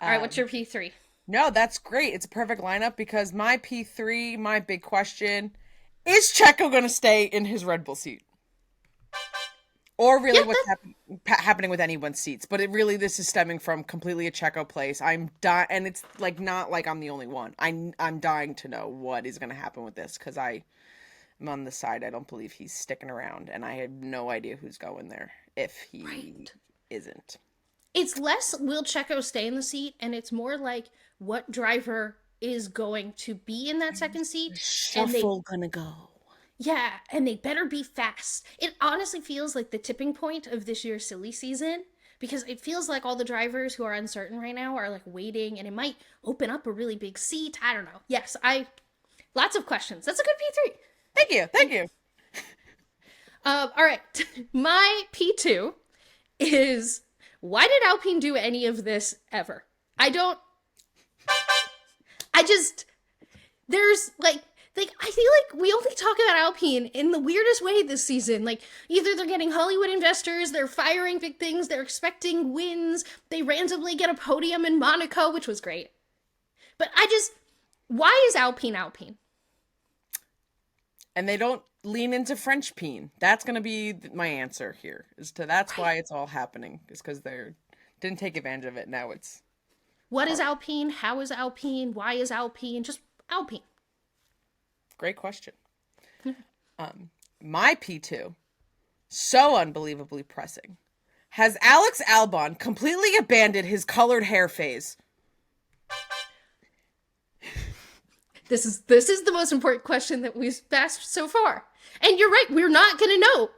A: All right, what's your P3?
B: No, that's great. It's a perfect lineup because my P3, my big question, is Checo going to stay in his Red Bull seat? Or really what's happening with anyone's seats. But this is stemming from completely a Checo place. I'm dying, and it's like not like I'm the only one. I'm dying to know what is going to happen with this because I'm on the side. I don't believe he's sticking around, and I have no idea who's going there if he isn't.
A: It's less will Checo stay in the seat, and it's more like what driver is going to be in that second seat.
B: Shuffle gonna go.
A: Yeah, and they better be fast. It honestly feels like the tipping point of this year's silly season, because it feels like all the drivers who are uncertain right now are like waiting, and it might open up a really big seat. I don't know. Yes, lots of questions. That's a good P3.
B: Thank you.
A: All right. My P2 is, why did Alpine do any of this ever? There's I feel like we only talk about Alpine in the weirdest way this season. Like, either they're getting Hollywood investors, they're firing big things, they're expecting wins, they randomly get a podium in Monaco, which was great. But why is Alpine Alpine?
B: And they don't lean into French peen. That's going to be my answer here. That's why it's all happening. Is because they didn't take advantage of it. Now it's...
A: What is Alpine? How is Alpine? Why is Alpine? Just Alpine.
B: Great question. My P2, so unbelievably pressing. Has Alex Albon completely abandoned his colored hair phase?
A: This is the most important question that we've asked so far. And you're right, we're not going to know.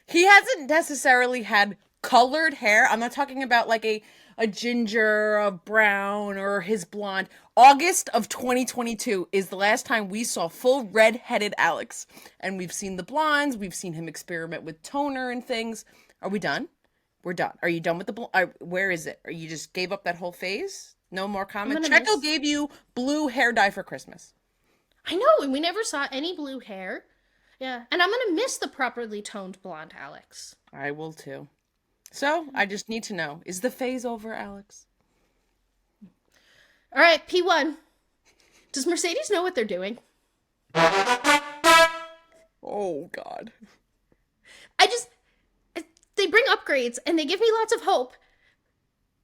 B: He hasn't necessarily had colored hair. I'm not talking about like a ginger, a brown, or his blonde. August of 2022 is the last time we saw full red-headed Alex. And we've seen the blondes. We've seen him experiment with toner and things. Are we done? We're done. Are you done with the where is it? Or you just gave up that whole phase? No more comment? Checo gave you blue hair dye for Christmas.
A: I know, and we never saw any blue hair. Yeah, and I'm going to miss the properly toned blonde Alex.
B: I will too. So, I just need to know, is the phase over, Alex?
A: All right, P1. Does Mercedes know what they're doing?
B: Oh, God.
A: They bring upgrades, and they give me lots of hope.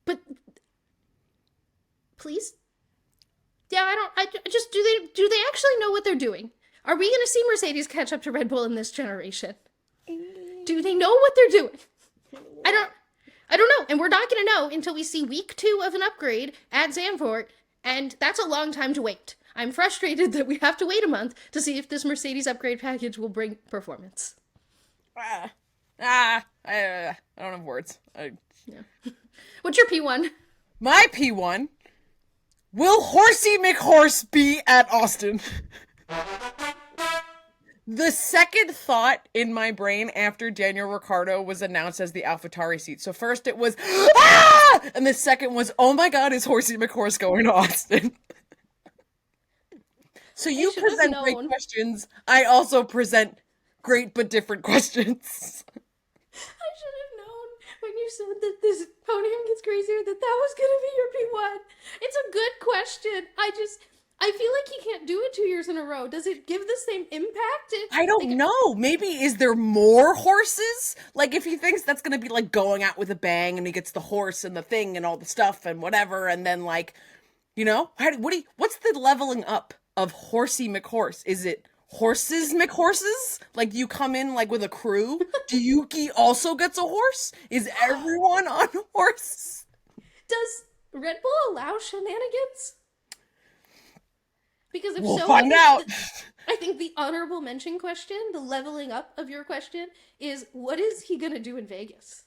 A: But, please? Yeah, do they actually know what they're doing? Are we going to see Mercedes catch up to Red Bull in this generation? Do they know what they're doing? I don't know, and we're not going to know until we see week 2 of an upgrade at Zandvoort, and that's a long time to wait. I'm frustrated that we have to wait a month to see if this Mercedes upgrade package will bring performance.
B: I don't have words.
A: Yeah. What's your P1?
B: My P1, will Horsey McHorse be at Austin? The second thought in my brain after Daniel Ricciardo was announced as the AlphaTauri seat. So first it was, ah! And the second was, oh my God, is Horsey McHorse going to Austin? So you present great questions. I also present great but different questions.
A: I should have known when you said that this podium gets crazier that was going to be your P1. It's a good question. I feel like he can't do it 2 years in a row. Does it give the same impact?
B: I don't know. Maybe is there more horses? Like if he thinks that's gonna be like going out with a bang, and he gets the horse and the thing and all the stuff and whatever, and then like, what's the leveling up of Horsey McHorse? Is it horses McHorses? Like you come in like with a crew? Do Yuki also gets a horse? Is everyone on horse?
A: Does Red Bull allow shenanigans? Because if
B: We'll
A: so,
B: find out.
A: I think the honorable mention question, the leveling up of your question, is what is he gonna do in Vegas?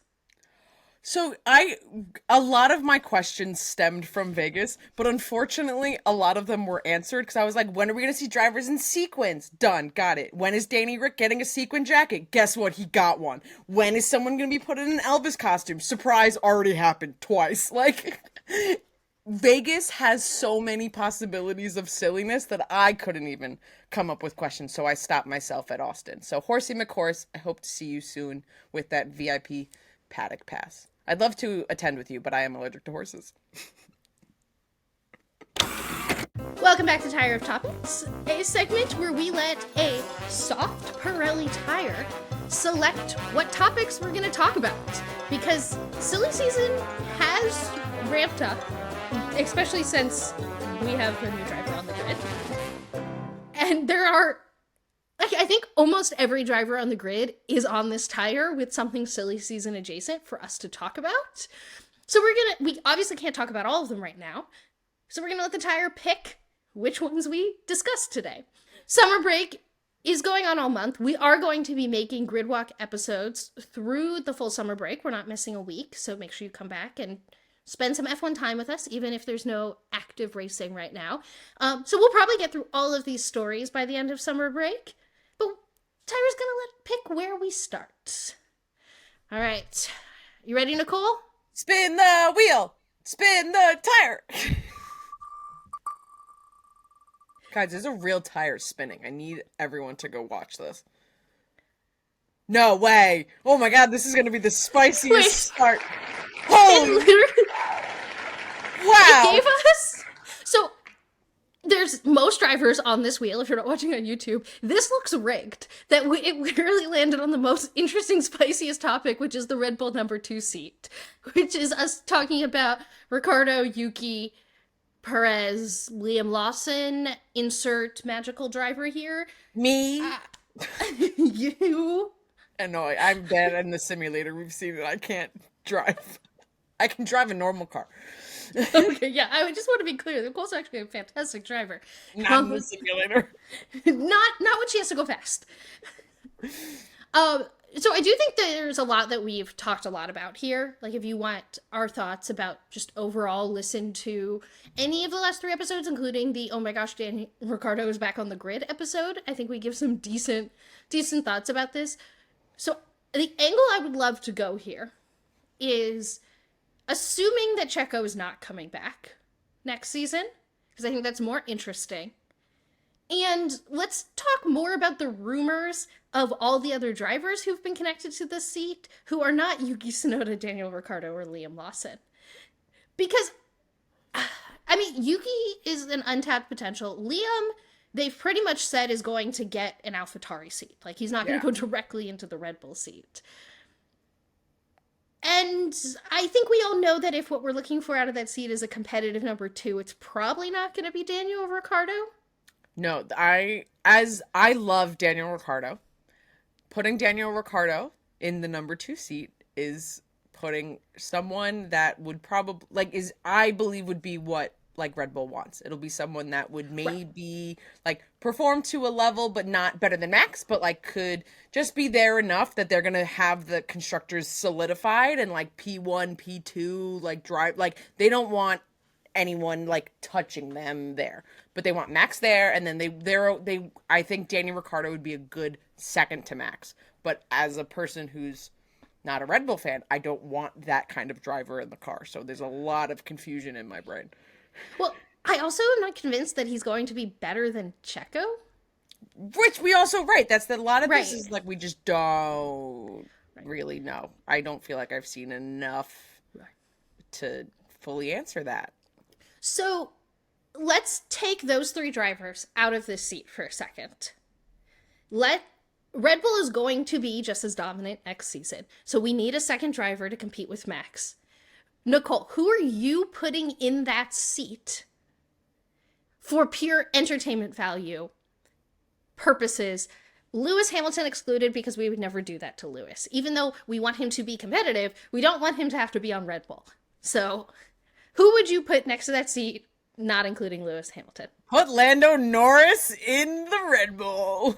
B: So a lot of my questions stemmed from Vegas, but unfortunately a lot of them were answered because I was like, when are we going to see drivers in sequins? Done. Got it. When is Danny Rick getting a sequin jacket? Guess what? He got one. When is someone going to be put in an Elvis costume? Surprise, already happened twice. Like, Vegas has so many possibilities of silliness that I couldn't even come up with questions, so I stopped myself at Austin. So Horsey McHorse, I hope to see you soon with that VIP paddock pass. I'd love to attend with you, but I am allergic to horses.
A: Welcome back to Tire of Topics, a segment where we let a soft Pirelli tire select what topics we're going to talk about. Because silly season has ramped up, especially since we have a new driver on the grid. And there are, I think almost every driver on the grid is on this tire with something silly season adjacent for us to talk about. So we obviously can't talk about all of them right now. So we're gonna let the tire pick which ones we discussed today. Summer break is going on all month. We are going to be making grid walk episodes through the full summer break. We're not missing a week, so make sure you come back and spend some F1 time with us, even if there's no active racing right now. So we'll probably get through all of these stories by the end of summer break. But Tyra's gonna pick where we start. All right. You ready, Nicole?
B: Spin the wheel! Spin the tire! Guys, there's a real tire spinning. I need everyone to go watch this. No way! Oh my god, this is gonna be the spiciest start. Holy! Wow!
A: It gave us... So, there's most drivers on this wheel, if you're not watching on YouTube. This looks rigged. That it literally landed on the most interesting, spiciest topic, which is the Red Bull number 2 seat. Which is us talking about Ricciardo, Yuki, Perez, Liam Lawson, insert magical driver here.
B: Me?
A: You.
B: And no, I'm bad in the simulator. We've seen it. I can't drive. I can drive a normal car.
A: Okay, yeah, I just want to be clear. Nicole's actually a fantastic driver.
B: Not in the simulator.
A: Not when she has to go fast. So I do think that there's a lot that we've talked a lot about here. Like, if you want our thoughts about just overall, listen to any of the last 3 episodes, including the "Oh my gosh, Ricciardo is back on the grid" episode. I think we give some decent thoughts about this. So the angle I would love to go here is assuming that Checo is not coming back next season, because I think that's more interesting. And let's talk more about the rumors of all the other drivers who've been connected to this seat who are not Yuki Tsunoda, Daniel Ricciardo, or Liam Lawson. Because, I mean, Yuki is an untapped potential. Liam, they've pretty much said, is going to get an AlphaTauri seat. Like, he's not going to go directly into the Red Bull seat. And I think we all know that if what we're looking for out of that seat is a competitive number 2, it's probably not going to be Daniel Ricciardo.
B: No, I love Daniel Ricciardo. Putting Daniel Ricciardo in the number 2 seat is putting someone that would probably, I believe would be what, Red Bull wants. It'll be someone that would maybe, perform to a level, but not better than Max, but, could just be there enough that they're going to have the constructors solidified and, P1, P2, drive, they don't want anyone, touching them there. But they want Max there, and then I think Daniel Ricciardo would be a good second to Max. But as a person who's not a Red Bull fan, I don't want that kind of driver in the car. So there's a lot of confusion in my brain.
A: Well, I also am not convinced that he's going to be better than Checo.
B: Which we also, that's a lot of this is, we just don't really know. I don't feel like I've seen enough to fully answer that.
A: So, let's take those three drivers out of this seat for a second. Red Bull is going to be just as dominant next season, so we need a second driver to compete with Max. Nicole, who are you putting in that seat for pure entertainment value purposes? Lewis Hamilton excluded because we would never do that to Lewis. Even though we want him to be competitive, we don't want him to have to be on Red Bull. So who would you put next to that seat, not including Lewis Hamilton?
B: Put Lando Norris in the Red Bull.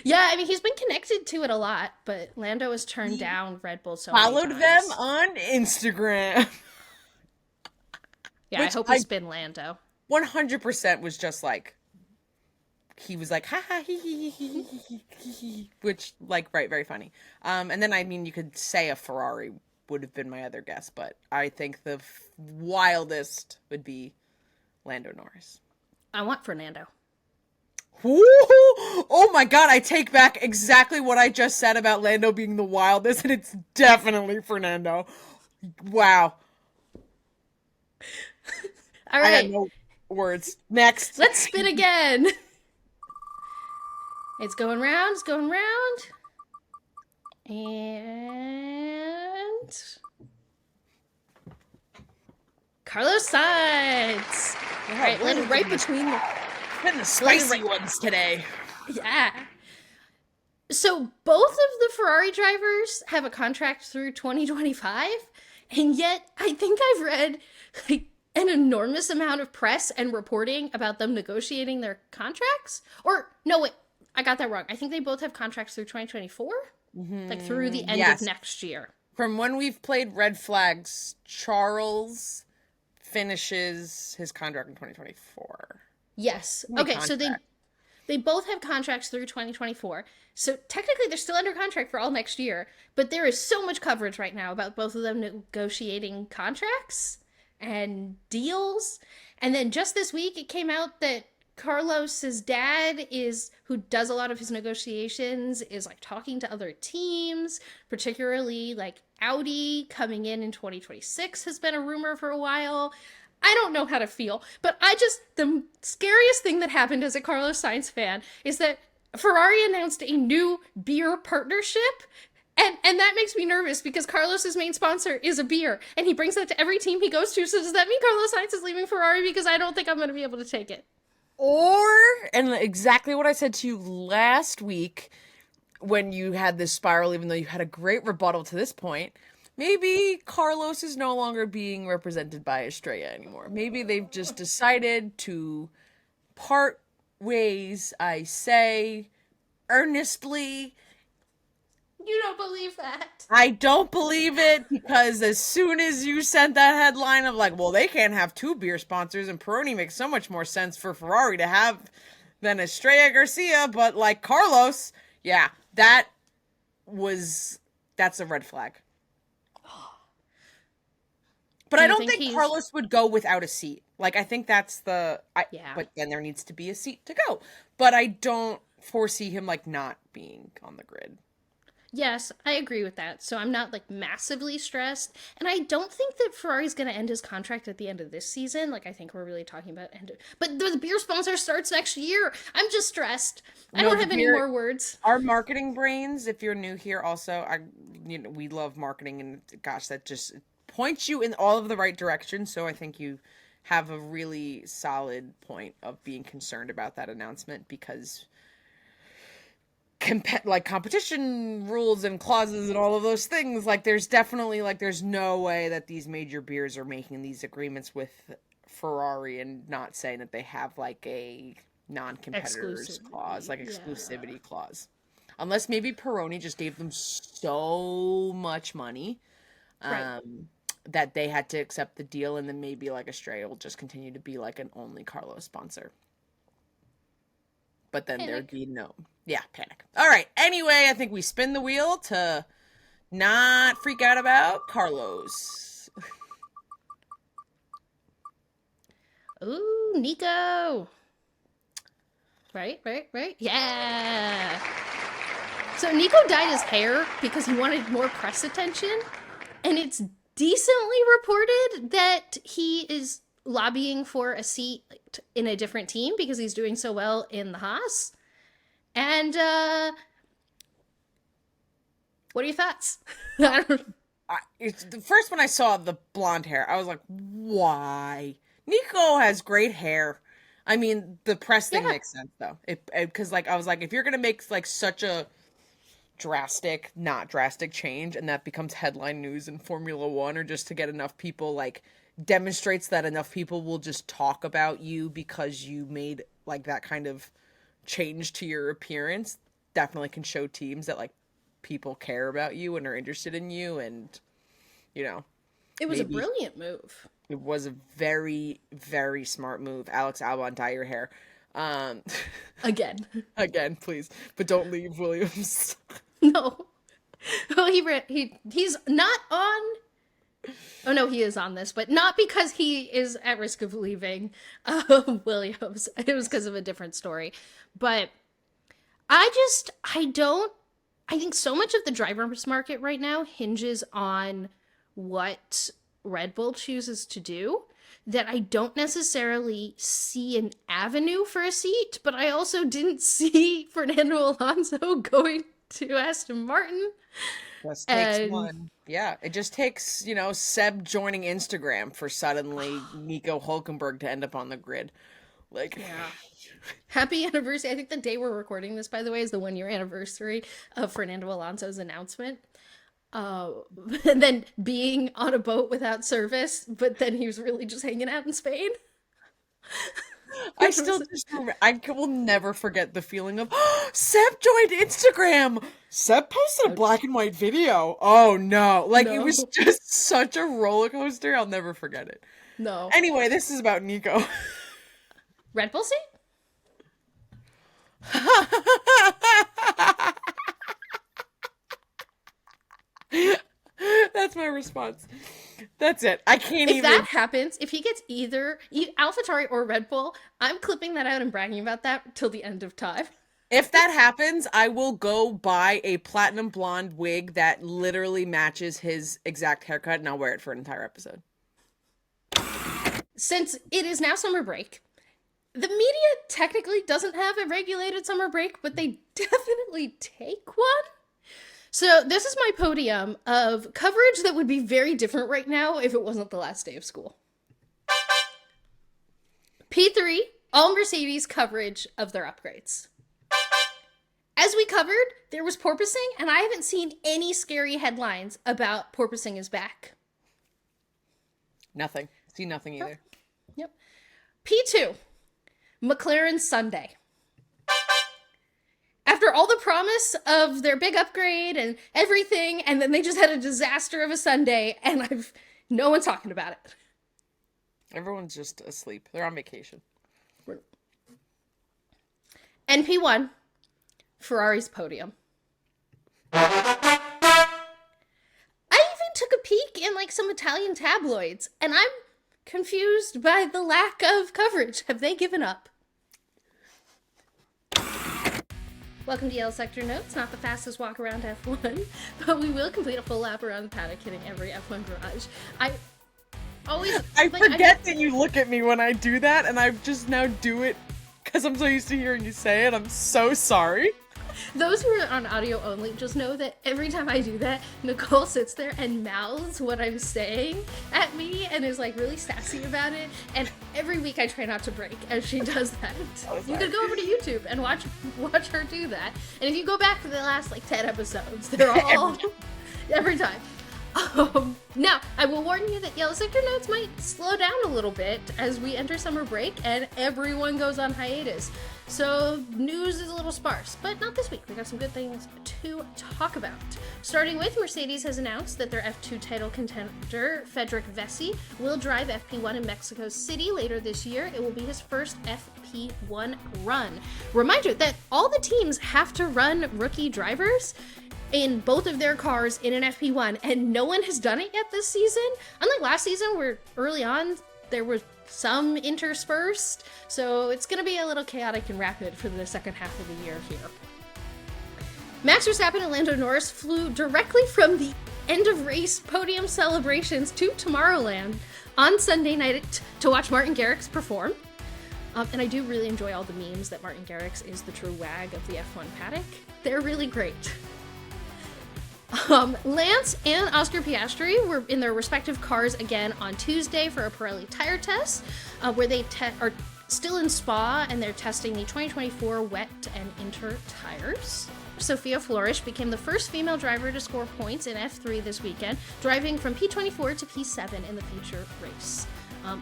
A: Yeah, I mean, he's been connected to it a lot, but Lando has turned down Red Bull so many
B: Followed
A: times.
B: them on Instagram.
A: Yeah, I hope it's been Lando.
B: 100% was just like, he was like, ha ha, he, which, like, right, very funny. And then, I mean, you could say a Ferrari would have been my other guess, but I think the wildest would be Lando Norris.
A: I want Fernando.
B: Ooh, oh my god, I take back exactly what I just said about Lando being the wildest, and it's definitely Fernando. Wow.
A: All right.
B: I had no words. Next.
A: Let's spin again. It's going round, it's going round. And Carlos Sainz. All right, landed right between the...
B: Been the spicy ones today.
A: Yeah. So both of the Ferrari drivers have a contract through 2025, and yet I think I've read like an enormous amount of press and reporting about them negotiating their contracts. Or no, wait, I got that wrong. I think they both have contracts through 2024, like through the end of next year.
B: From when we've played Red Flags, Charles finishes his contract in 2024.
A: Yes. Okay, so they both have contracts through 2024. So technically they're still under contract for all next year, but there is so much coverage right now about both of them negotiating contracts and deals. And then just this week it came out that Carlos's dad who does a lot of his negotiations, is like talking to other teams, particularly like Audi coming in 2026 has been a rumor for a while. I don't know how to feel, but the scariest thing that happened as a Carlos Sainz fan is that Ferrari announced a new beer partnership, and that makes me nervous because Carlos's main sponsor is a beer, and he brings that to every team he goes to, so does that mean Carlos Sainz is leaving Ferrari? Because I don't think I'm going to be able to take it.
B: And exactly what I said to you last week when you had this spiral, even though you had a great rebuttal to this point, maybe Carlos is no longer being represented by Estrella anymore. Maybe they've just decided to part ways, I say, earnestly.
A: You don't believe that?
B: I don't believe it, because as soon as you sent that headline of like, well, they can't have two beer sponsors, and Peroni makes so much more sense for Ferrari to have than Estrella Garcia, but like Carlos, yeah, that's a red flag. But I don't think Carlos would go without a seat. Like, I think that's but then there needs to be a seat to go. But I don't foresee him, like, not being on the grid.
A: Yes, I agree with that. So I'm not, like, massively stressed. And I don't think that Ferrari's going to end his contract at the end of this season. Like, I think we're really talking about but the beer sponsor starts next year. I'm just stressed. I don't have any more words.
B: Our marketing brains, if you're new here also, we love marketing, and gosh, that just points you in all of the right direction. So I think you have a really solid point of being concerned about that announcement, because competition rules and clauses and all of those things, like there's definitely there's no way that these major beers are making these agreements with Ferrari and not saying that they have like a non-competitors clause, like exclusivity clause, unless maybe Peroni just gave them so much money that they had to accept the deal, and then maybe like Estrella will just continue to be like an only Carlos sponsor. But then there'd be panic. All right. Anyway, I think we spin the wheel to not freak out about Carlos.
A: Ooh, Nico. Right. Yeah. So Nico dyed his hair because he wanted more press attention, and it's decently reported that he is lobbying for a seat in a different team because he's doing so well in the Haas. And what are your thoughts?
B: The first when I saw the blonde hair, I was like, why? Nico has great hair. I mean, the press thing makes sense though. Because like I was like, if you're gonna make like such a not drastic change, and that becomes headline news in Formula One, or just to get enough people, like demonstrates that enough people will just talk about you because you made like that kind of change to your appearance, definitely can show teams that like people care about you and are interested in you, and you know,
A: it was a brilliant move.
B: It was a very, very smart move. Alex Albon, dye your hair. Again, please, but don't leave Williams.
A: No. Well, he's not on. Oh no, he is on this, but not because he is at risk of leaving Williams. It was because of a different story. But I think so much of the driver's market right now hinges on what Red Bull chooses to do that I don't necessarily see an avenue for a seat, but I also didn't see Fernando Alonso going to Aston Martin.
B: Just takes one. Yeah, it just takes, Seb joining Instagram for suddenly Nico Hulkenburg to end up on the grid. Like,
A: yeah. Happy anniversary. I think the day we're recording this, by the way, is the 1-year anniversary of Fernando Alonso's announcement. And then being on a boat without service, but then he was really just hanging out in Spain.
B: I will never forget the feeling of, Seb joined Instagram! Seb posted a black and white video. Oh no. It was just such a roller coaster. I'll never forget it.
A: No.
B: Anyway, this is about Nico.
A: Red Bull seat?
B: That's my response. That's it. I can't
A: If that happens, if he gets either AlphaTauri or Red Bull, I'm clipping that out and bragging about that till the end of time.
B: If that happens, I will go buy a platinum blonde wig that literally matches his exact haircut, and I'll wear it for an entire episode.
A: Since it is now summer break, the media technically doesn't have a regulated summer break, but they definitely take one. So this is my podium of coverage that would be very different right now if it wasn't the last day of school. P3, all Mercedes coverage of their upgrades. As we covered, there was porpoising, and I haven't seen any scary headlines about porpoising is back.
B: Nothing. See nothing either.
A: Yep. P2, McLaren Sunday. After all the promise of their big upgrade and everything, and then they just had a disaster of a Sunday, and no one's talking about it.
B: Everyone's just asleep. They're on vacation.
A: And P1, Ferrari's podium. I even took a peek in some Italian tabloids, and I'm confused by the lack of coverage. Have they given up? Welcome to Yellow Sector Notes, not the fastest walk around F1, but we will complete a full lap around the paddock hitting every F1 garage. I
B: forget that you look at me when I do that, and I just now do it because I'm so used to hearing you say it. I'm so sorry.
A: Those who are on audio only just know that every time I do that, Nicole sits there and mouths what I'm saying at me and is really sassy about it. And every week I try not to break as she does that. You could go over to YouTube and watch her do that. And if you go back for the last 10 episodes, they're all every time. Now, I will warn you that Yellow Sector Notes might slow down a little bit as we enter summer break and everyone goes on hiatus. So news is a little sparse, but not this week. We got some good things to talk about. Starting with, Mercedes has announced that their F2 title contender, Frederic Vessi, will drive FP1 in Mexico City later this year. It will be his first FP1 run. Reminder that all the teams have to run rookie drivers in both of their cars in an FP1, and no one has done it yet this season. Unlike last season, where early on there was some interspersed, so it's going to be a little chaotic and rapid for the second half of the year here. Max Verstappen and Lando Norris flew directly from the end of race podium celebrations to Tomorrowland on Sunday night to watch Martin Garrix perform. And I do really enjoy all the memes that Martin Garrix is the true wag of the F1 paddock. They're really great. Lance and Oscar Piastri were in their respective cars again on Tuesday for a Pirelli tire test, where they are still in Spa and they're testing the 2024 wet and inter tires. Sophia Flores became the first female driver to score points in F3 this weekend, driving from P24 to P7 in the feature race.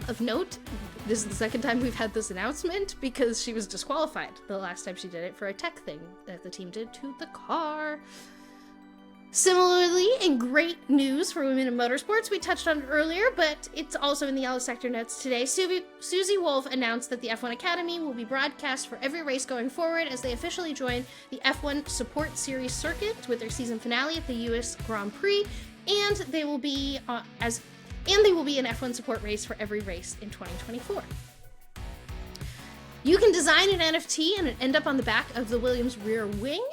A: Of note, this is the second time we've had this announcement because she was disqualified the last time she did it for a tech thing that the team did to the car. Similarly, in great news for women in motorsports, we touched on it earlier, but it's also in the Yellow Sector notes today. Susie Wolf announced that the F1 Academy will be broadcast for every race going forward as they officially join the F1 Support Series circuit with their season finale at the US Grand Prix, and they will be an F1 support race for every race in 2024. You can design an NFT and end up on the back of the Williams rear wing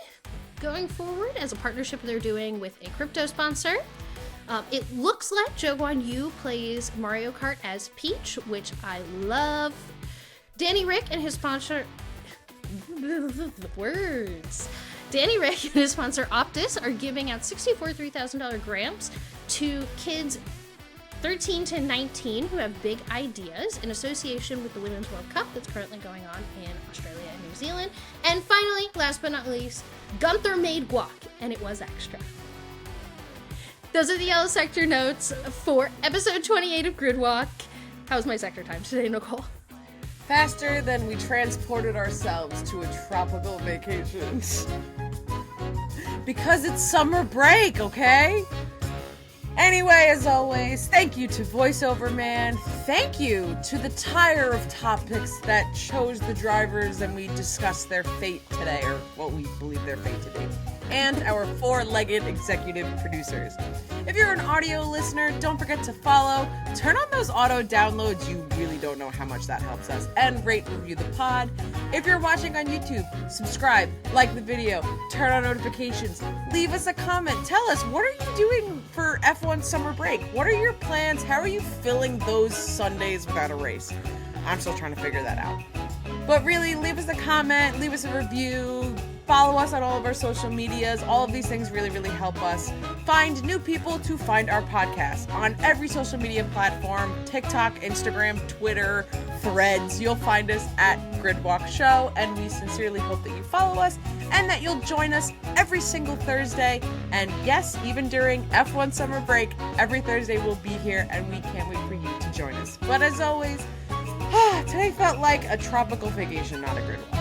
A: going forward as a partnership they're doing with a crypto sponsor. It looks like Zhou Guanyu plays Mario Kart as Peach, which I love. Danny Rick and his sponsor... Danny Rick and his sponsor Optus are giving out 64 $3,000 grants to kids 13 to 19 who have big ideas in association with the Women's World Cup that's currently going on in Australia and New Zealand. And finally, last but not least, Gunther made guac, and it was extra. Those are the Yellow Sector notes for episode 28 of Gridwalk. How's my sector time today, Nicole?
B: Faster than we transported ourselves to a tropical vacation. Because it's summer break, okay? Anyway, as always, thank you to VoiceOver Man. Thank you to the tire of topics that chose the drivers and we discussed their fate today, or what we believe their fate to be. And our four-legged executive producers. If you're an audio listener, don't forget to follow. Turn on those auto downloads. You really don't know how much that helps us. And rate and review the pod. If you're watching on YouTube, subscribe, like the video, turn on notifications, leave us a comment. Tell us, what are you doing for F1 summer break? What are your plans? How are you filling those Sundays without a race? I'm still trying to figure that out. But really, leave us a comment, leave us a review, follow us on all of our social medias. All of these things really, really help us find new people to find our podcast. On every social media platform, TikTok, Instagram, Twitter, Threads, you'll find us at Gridwalk Show, and we sincerely hope that you follow us and that you'll join us every single Thursday. And yes, even during F1 summer break, every Thursday we'll be here, and we can't wait for you to join us. But as always, today felt like a tropical vacation, not a Gridwalk.